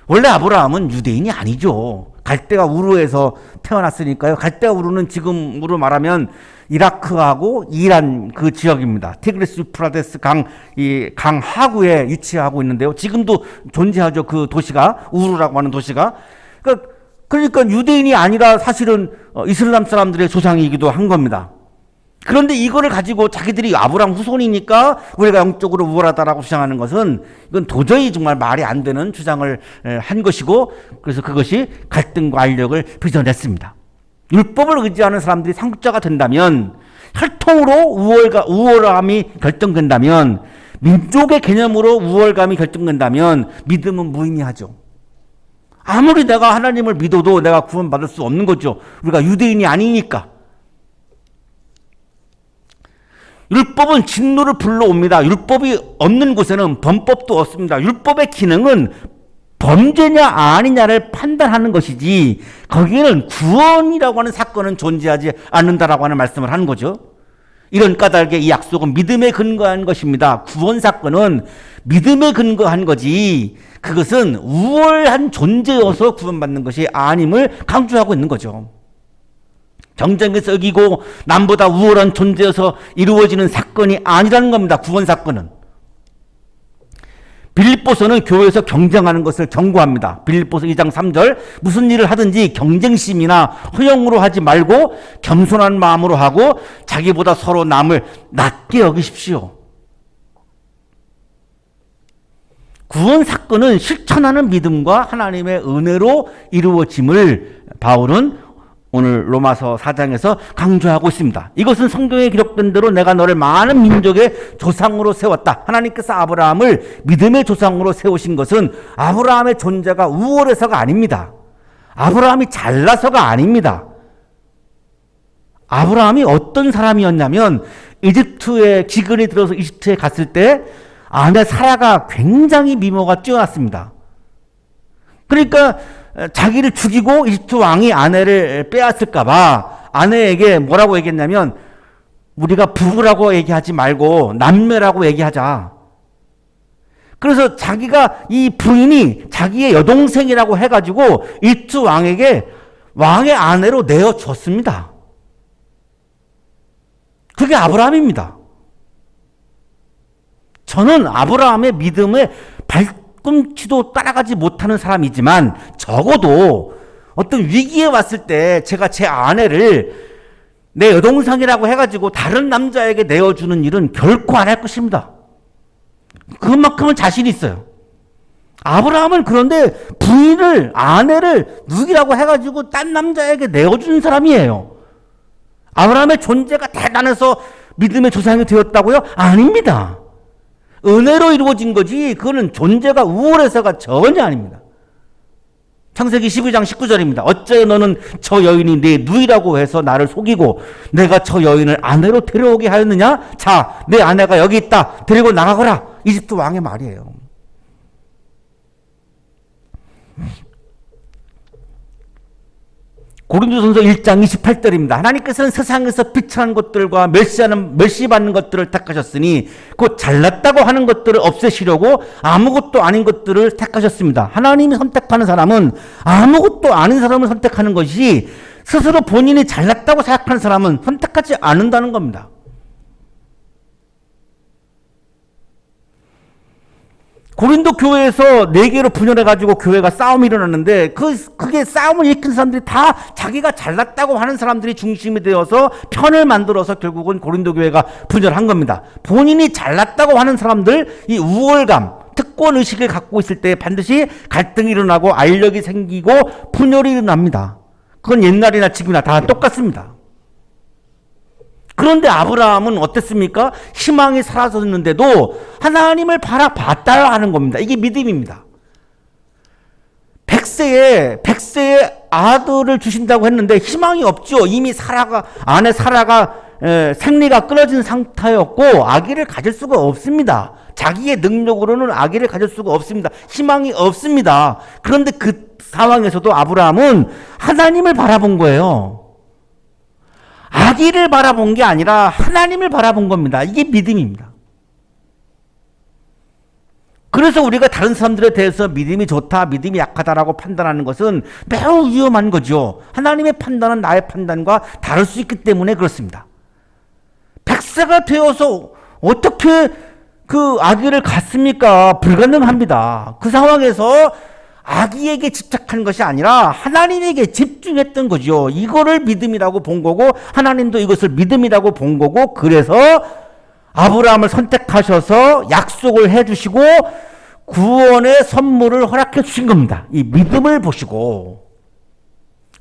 원래 아브라함은 유대인이 아니죠. 갈대아 우르에서 태어났으니까요. 갈대아 우르는 지금으로 말하면 이라크하고 이란 그 지역입니다. 티그리스 유프라데스 강 하구에 위치하고 있는데요. 지금도 존재하죠. 그 도시가, 우르라고 하는 도시가. 그러니까 유대인이 아니라 사실은 이슬람 사람들의 조상이기도 한 겁니다. 그런데 이거를 가지고 자기들이 아브라함 후손이니까 우리가 영적으로 우월하다라고 주장하는 것은, 이건 도저히 정말 말이 안 되는 주장을 한 것이고, 그래서 그것이 갈등과 알력을 빚어냈습니다. 율법을 의지하는 사람들이 상급자가 된다면, 혈통으로 우월함이 결정된다면, 민족의 개념으로 우월감이 결정된다면 믿음은 무의미하죠. 아무리 내가 하나님을 믿어도 내가 구원받을 수 없는 거죠. 우리가 유대인이 아니니까. 율법은 진노를 불러옵니다. 율법이 없는 곳에는 범법도 없습니다. 율법의 기능은 범죄냐 아니냐를 판단하는 것이지 거기에는 구원이라고 하는 사건은 존재하지 않는다라고 하는 말씀을 하는 거죠. 이런 까닭에 이 약속은 믿음에 근거한 것입니다. 구원 사건은 믿음에 근거한 거지 그것은 우월한 존재여서 구원받는 것이 아님을 강조하고 있는 거죠. 경쟁에서 이기고 남보다 우월한 존재여서 이루어지는 사건이 아니라는 겁니다. 구원 사건은. 빌립보서는 교회에서 경쟁하는 것을 경고합니다. 빌립보서 2장 3절 무슨 일을 하든지 경쟁심이나 허영으로 하지 말고 겸손한 마음으로 하고 자기보다 서로 남을 낮게 여기십시오. 구원 사건은 실천하는 믿음과 하나님의 은혜로 이루어짐을 바울은 오늘 로마서 4장에서 강조하고 있습니다. 이것은 성경에 기록된 대로 내가 너를 많은 민족의 조상으로 세웠다. 하나님께서 아브라함을 믿음의 조상으로 세우신 것은 아브라함의 존재가 우월해서가 아닙니다. 아브라함이 잘나서가 아닙니다. 아브라함이 어떤 사람이었냐면 이집트에 기근이 들어서 이집트에 갔을 때 아내 사라가 굉장히 미모가 뛰어났습니다. 그러니까 자기를 죽이고 이집트 왕이 아내를 빼앗을까봐 아내에게 뭐라고 얘기했냐면 우리가 부부라고 얘기하지 말고 남매라고 얘기하자. 그래서 자기가 이 부인이 자기의 여동생이라고 해가지고 이집트 왕에게 왕의 아내로 내어줬습니다. 그게 아브라함입니다. 저는 아브라함의 믿음에 발꿈치도 따라가지 못하는 사람이지만 적어도 어떤 위기에 왔을 때 제가 제 아내를 내 여동생이라고 해가지고 다른 남자에게 내어주는 일은 결코 안 할 것입니다. 그만큼은 자신이 있어요. 아브라함은 그런데 부인을, 아내를 누이라고 해가지고 딴 남자에게 내어주는 사람이에요. 아브라함의 존재가 대단해서 믿음의 조상이 되었다고요? 아닙니다. 은혜로 이루어진 거지 그거는 존재가 우월해서가 전혀 아닙니다. 창세기 12장 19절입니다. 어째 너는 저 여인이 내 누이라고 해서 나를 속이고 내가 저 여인을 아내로 데려오게 하였느냐? 자, 내 아내가 여기 있다. 데리고 나가거라. 이집트 왕의 말이에요. 고린도전서 1장 28절입니다. 하나님께서는 세상에서 비천한 것들과 멸시받는 것들을 택하셨으니 곧 잘났다고 하는 것들을 없애시려고 아무것도 아닌 것들을 택하셨습니다. 하나님이 선택하는 사람은 아무것도 아닌 사람을 선택하는 것이 스스로 본인이 잘났다고 생각하는 사람은 선택하지 않는다는 겁니다. 고린도 교회에서 4개로 분열해가지고 교회가 싸움이 일어났는데 그게 싸움을 일으킨 사람들이 다 자기가 잘났다고 하는 사람들이 중심이 되어서 편을 만들어서 결국은 고린도 교회가 분열한 겁니다. 본인이 잘났다고 하는 사람들, 이 우월감, 특권의식을 갖고 있을 때 반드시 갈등이 일어나고 알력이 생기고 분열이 일어납니다. 그건 옛날이나 지금이나 다 똑같습니다. 그런데 아브라함은 어땠습니까? 희망이 사라졌는데도 하나님을 바라봤다 하는 겁니다. 이게 믿음입니다. 100세에 아들을 주신다고 했는데 희망이 없죠. 이미 아내 사라가 생리가 끊어진 상태였고 아기를 가질 수가 없습니다. 자기의 능력으로는 아기를 가질 수가 없습니다. 희망이 없습니다. 그런데 그 상황에서도 아브라함은 하나님을 바라본 거예요. 아기를 바라본 게 아니라 하나님을 바라본 겁니다. 이게 믿음입니다. 그래서 우리가 다른 사람들에 대해서 믿음이 좋다, 믿음이 약하다라고 판단하는 것은 매우 위험한 거죠. 하나님의 판단은 나의 판단과 다를 수 있기 때문에 그렇습니다. 100세가 되어서 어떻게 그 아기를 갖습니까? 불가능합니다. 그 상황에서 아기에게 집착한 것이 아니라 하나님에게 집중했던 거죠. 이거를 믿음이라고 본 거고 하나님도 이것을 믿음이라고 본 거고 그래서 아브라함을 선택하셔서 약속을 해주시고 구원의 선물을 허락해 주신 겁니다. 이 믿음을 보시고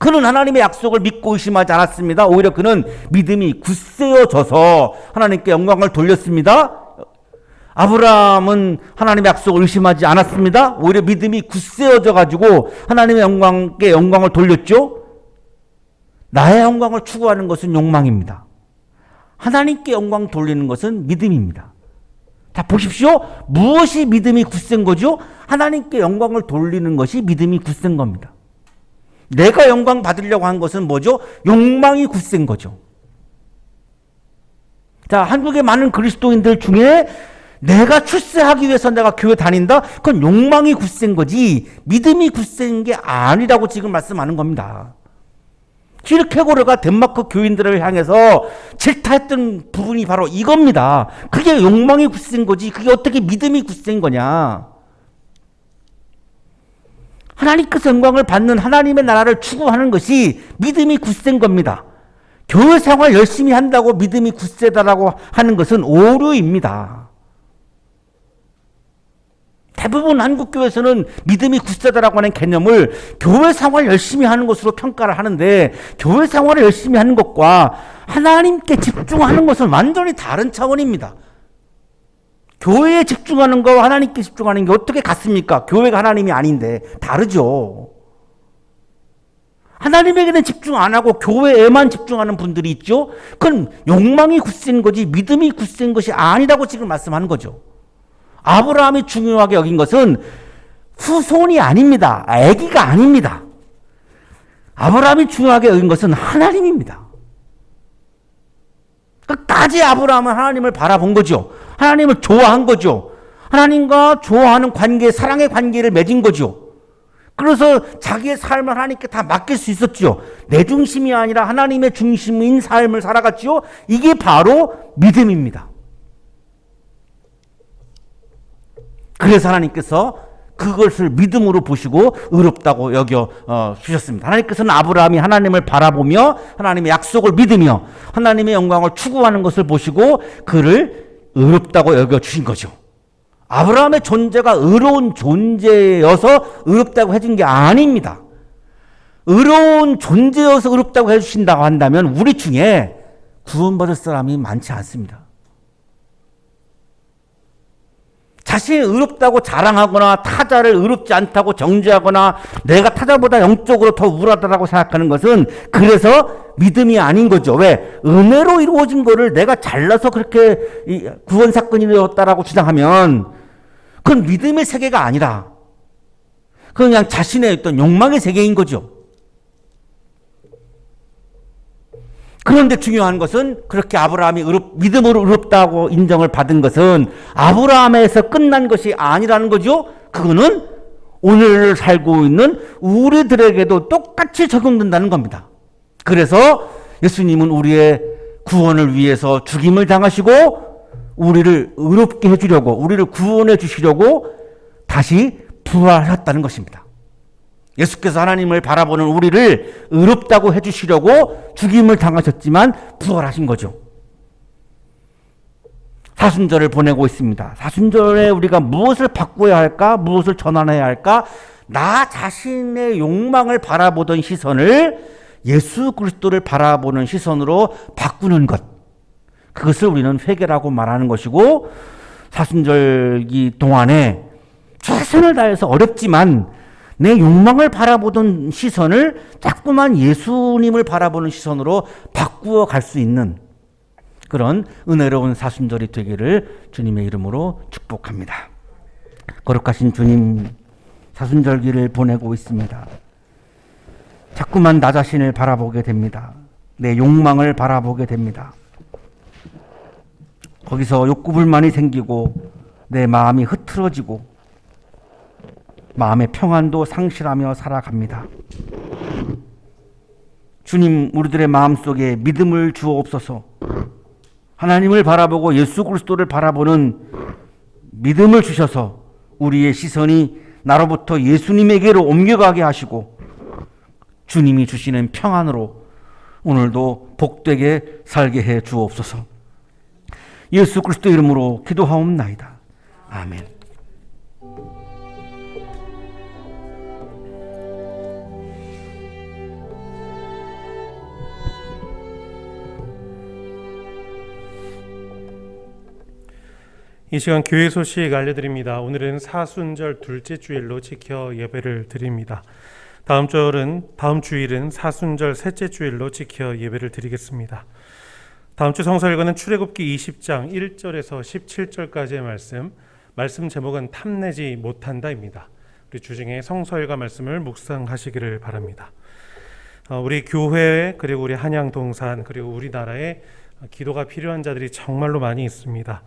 그는 하나님의 약속을 믿고 의심하지 않았습니다. 오히려 그는 믿음이 굳세어져서 하나님께 영광을 돌렸습니다. 아브라함은 하나님의 약속을 의심하지 않았습니다. 오히려 믿음이 굳세어져 가지고 하나님의 영광을 돌렸죠. 나의 영광을 추구하는 것은 욕망입니다. 하나님께 영광 돌리는 것은 믿음입니다. 자, 보십시오. 무엇이 믿음이 굳센 거죠? 하나님께 영광을 돌리는 것이 믿음이 굳센 겁니다. 내가 영광 받으려고 한 것은 뭐죠? 욕망이 굳센 거죠. 자, 한국의 많은 그리스도인들 중에 내가 출세하기 위해서 내가 교회 다닌다? 그건 욕망이 굳센 거지 믿음이 굳센 게 아니라고 지금 말씀하는 겁니다. 키르케고르가 덴마크 교인들을 향해서 질타했던 부분이 바로 이겁니다. 그게 욕망이 굳센 거지 그게 어떻게 믿음이 굳센 거냐. 하나님께서 영광을 받는 하나님의 나라를 추구하는 것이 믿음이 굳센 겁니다. 교회 생활 열심히 한다고 믿음이 굳세다라고 하는 것은 오류입니다. 대부분 한국교회에서는 믿음이 굳세다라고 하는 개념을 교회 생활 열심히 하는 것으로 평가를 하는데 교회 생활을 열심히 하는 것과 하나님께 집중하는 것은 완전히 다른 차원입니다. 교회에 집중하는 것과 하나님께 집중하는 게 어떻게 같습니까? 교회가 하나님이 아닌데 다르죠. 하나님에게는 집중 안 하고 교회에만 집중하는 분들이 있죠. 그건 욕망이 굳센 거지 믿음이 굳센 것이 아니라고 지금 말씀하는 거죠. 아브라함이 중요하게 여긴 것은 후손이 아닙니다. 아기가 아닙니다. 아브라함이 중요하게 여긴 것은 하나님입니다. 끝까지 아브라함은 하나님을 바라본 거죠. 하나님을 좋아한 거죠. 하나님과 좋아하는 관계, 사랑의 관계를 맺은 거죠. 그래서 자기의 삶을 하나님께 다 맡길 수 있었죠. 내 중심이 아니라 하나님의 중심인 삶을 살아갔죠. 이게 바로 믿음입니다. 그래서 하나님께서 그것을 믿음으로 보시고 의롭다고 여겨 주셨습니다. 하나님께서는 아브라함이 하나님을 바라보며 하나님의 약속을 믿으며 하나님의 영광을 추구하는 것을 보시고 그를 의롭다고 여겨 주신 거죠. 아브라함의 존재가 의로운 존재여서 의롭다고 해준 게 아닙니다. 의로운 존재여서 의롭다고 해주신다고 한다면 우리 중에 구원받을 사람이 많지 않습니다. 자신이 의롭다고 자랑하거나 타자를 의롭지 않다고 정죄하거나 내가 타자보다 영적으로 더 우월하다고 생각하는 것은 그래서 믿음이 아닌 거죠. 왜? 은혜로 이루어진 거를 내가 잘나서 그렇게 구원 사건이 되었다라고 주장하면 그건 믿음의 세계가 아니라 그냥 자신의 어떤 욕망의 세계인 거죠. 그런데 중요한 것은 그렇게 아브라함이 믿음으로 의롭다고 인정을 받은 것은 아브라함에서 끝난 것이 아니라는 거죠. 그거는 오늘 살고 있는 우리들에게도 똑같이 적용된다는 겁니다. 그래서 예수님은 우리의 구원을 위해서 죽임을 당하시고 우리를 의롭게 해주려고 우리를 구원해 주시려고 다시 부활하셨다는 것입니다. 예수께서 하나님을 바라보는 우리를 의롭다고 해주시려고 죽임을 당하셨지만 부활하신 거죠. 사순절을 보내고 있습니다. 사순절에 우리가 무엇을 바꿔야 할까? 무엇을 전환해야 할까? 나 자신의 욕망을 바라보던 시선을 예수 그리스도를 바라보는 시선으로 바꾸는 것. 그것을 우리는 회개라고 말하는 것이고 사순절기 동안에 최선을 다해서 어렵지만 내 욕망을 바라보던 시선을 자꾸만 예수님을 바라보는 시선으로 바꾸어 갈 수 있는 그런 은혜로운 사순절이 되기를 주님의 이름으로 축복합니다. 거룩하신 주님, 사순절기를 보내고 있습니다. 자꾸만 나 자신을 바라보게 됩니다. 내 욕망을 바라보게 됩니다. 거기서 욕구불만이 생기고 내 마음이 흐트러지고 마음의 평안도 상실하며 살아갑니다. 주님, 우리들의 마음속에 믿음을 주옵소서. 하나님을 바라보고 예수 그리스도를 바라보는 믿음을 주셔서 우리의 시선이 나로부터 예수님에게로 옮겨가게 하시고 주님이 주시는 평안으로 오늘도 복되게 살게 해 주옵소서. 예수 그리스도 이름으로 기도하옵나이다. 아멘. 이 시간 교회 소식 알려드립니다. 오늘은 사순절 둘째 주일로 지켜 예배를 드립니다. 다음 주일은 사순절 셋째 주일로 지켜 예배를 드리겠습니다. 다음 주 성서일과는 출애굽기 20장 1절에서 17절까지의 말씀 제목은 탐내지 못한다입니다. 우리 주중에 성서일과 말씀을 묵상하시기를 바랍니다. 우리 교회 그리고 우리 한양동산 그리고 우리나라에 기도가 필요한 자들이 정말로 많이 있습니다.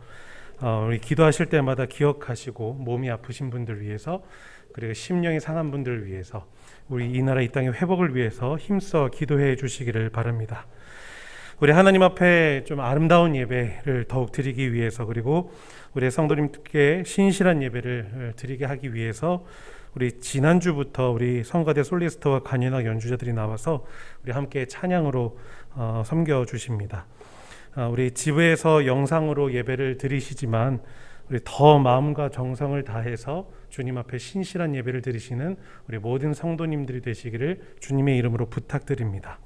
우리 기도하실 때마다 기억하시고 몸이 아프신 분들 위해서 그리고 심령이 상한 분들을 위해서 우리 이 나라 이 땅의 회복을 위해서 힘써 기도해 주시기를 바랍니다. 우리 하나님 앞에 좀 아름다운 예배를 더욱 드리기 위해서 그리고 우리 성도님께 신실한 예배를 드리게 하기 위해서 우리 지난주부터 우리 성가대 솔리스트와 간현악 연주자들이 나와서 우리 함께 찬양으로 섬겨 주십니다. 우리 집에서 영상으로 예배를 드리시지만 우리 더 마음과 정성을 다해서 주님 앞에 신실한 예배를 드리시는 우리 모든 성도님들이 되시기를 주님의 이름으로 부탁드립니다.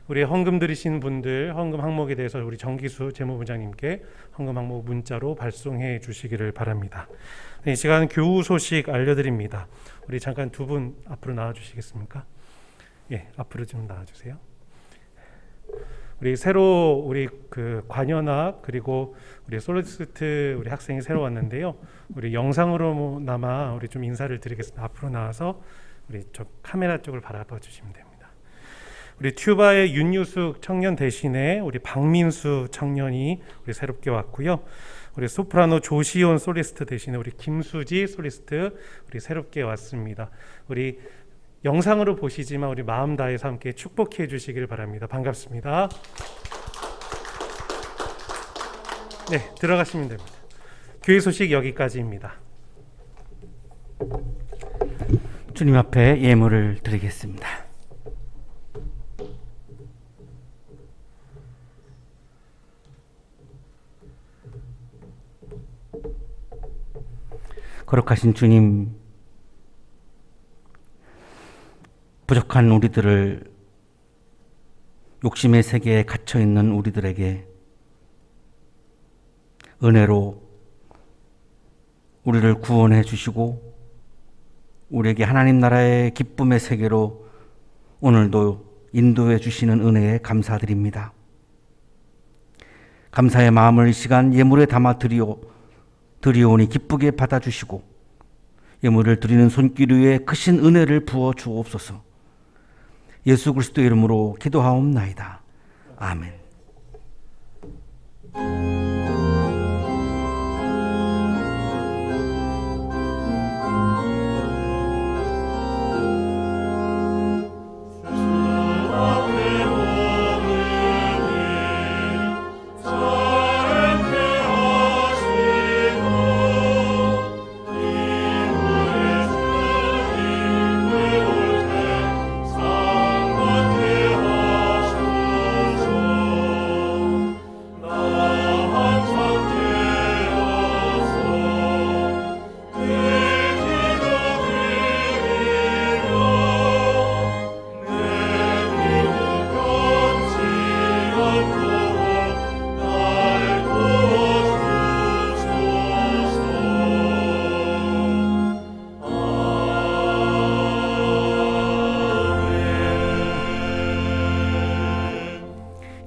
우리 헌금 드리신 분들 헌금 항목에 대해서 우리 정기수 재무부장님께 헌금 항목 문자로 발송해 주시기를 바랍니다. 이 시간 교우 소식 알려드립니다. 우리 잠깐 두 분 앞으로 나와 주시겠습니까? 예, 앞으로 좀 나와 주세요. 우리 그 관현악 그리고 우리 솔리스트 우리 학생이 새로 왔는데요. 우리 영상으로나마 우리 좀 인사를 드리겠습니다. 앞으로 나와서 우리 저 카메라 쪽을 바라봐 주시면 됩니다. 우리 튜바의 윤유숙 청년 대신에 우리 박민수 청년이 우리 새롭게 왔고요. 우리 소프라노 조시온 솔리스트 대신에 우리 김수지 솔리스트 우리 새롭게 왔습니다. 우리 영상으로 보시지만 우리 마음 다해서 함께 축복해 주시길 바랍니다. 반갑습니다. 네, 들어가시면 됩니다. 교회 소식 여기까지입니다. 주님 앞에 예물을 드리겠습니다. 거룩하신 주님, 부족한 우리들을, 욕심의 세계에 갇혀 있는 우리들에게 은혜로 우리를 구원해 주시고 우리에게 하나님 나라의 기쁨의 세계로 오늘도 인도해 주시는 은혜에 감사드립니다. 감사의 마음을 이 시간 예물에 담아 드리오니 기쁘게 받아주시고 예물을 드리는 손길 위에 크신 은혜를 부어 주옵소서. 예수 그리스도 이름으로 기도하옵나이다. 아멘.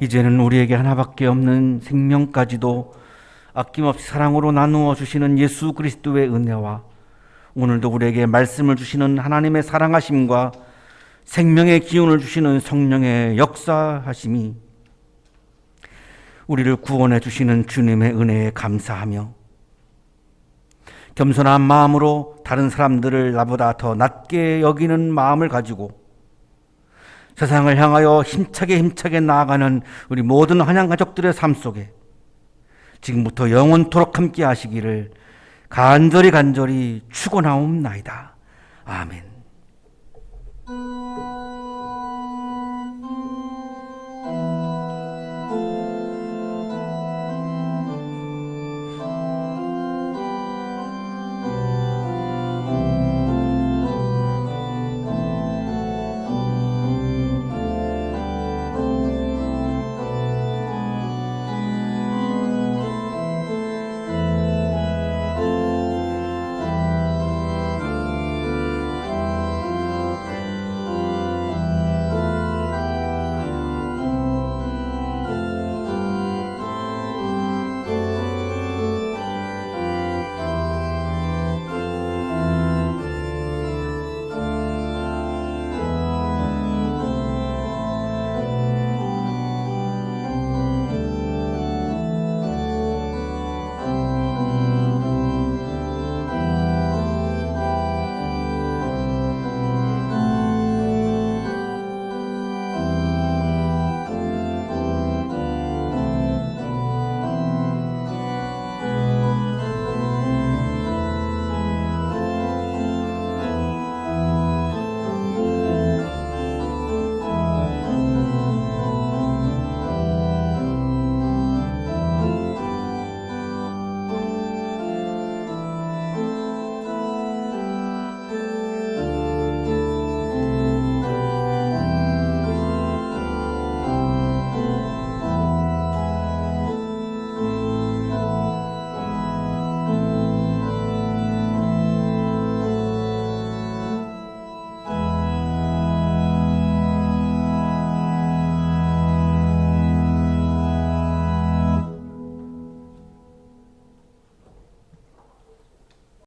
이제는 우리에게 하나밖에 없는 생명까지도 아낌없이 사랑으로 나누어 주시는 예수 그리스도의 은혜와 오늘도 우리에게 말씀을 주시는 하나님의 사랑하심과 생명의 기운을 주시는 성령의 역사하심이 우리를 구원해 주시는 주님의 은혜에 감사하며 겸손한 마음으로 다른 사람들을 나보다 더 낮게 여기는 마음을 가지고 세상을 향하여 힘차게 나아가는 우리 모든 한양 가족들의 삶 속에 지금부터 영원토록 함께 하시기를 간절히 축원하옵나이다. 아멘.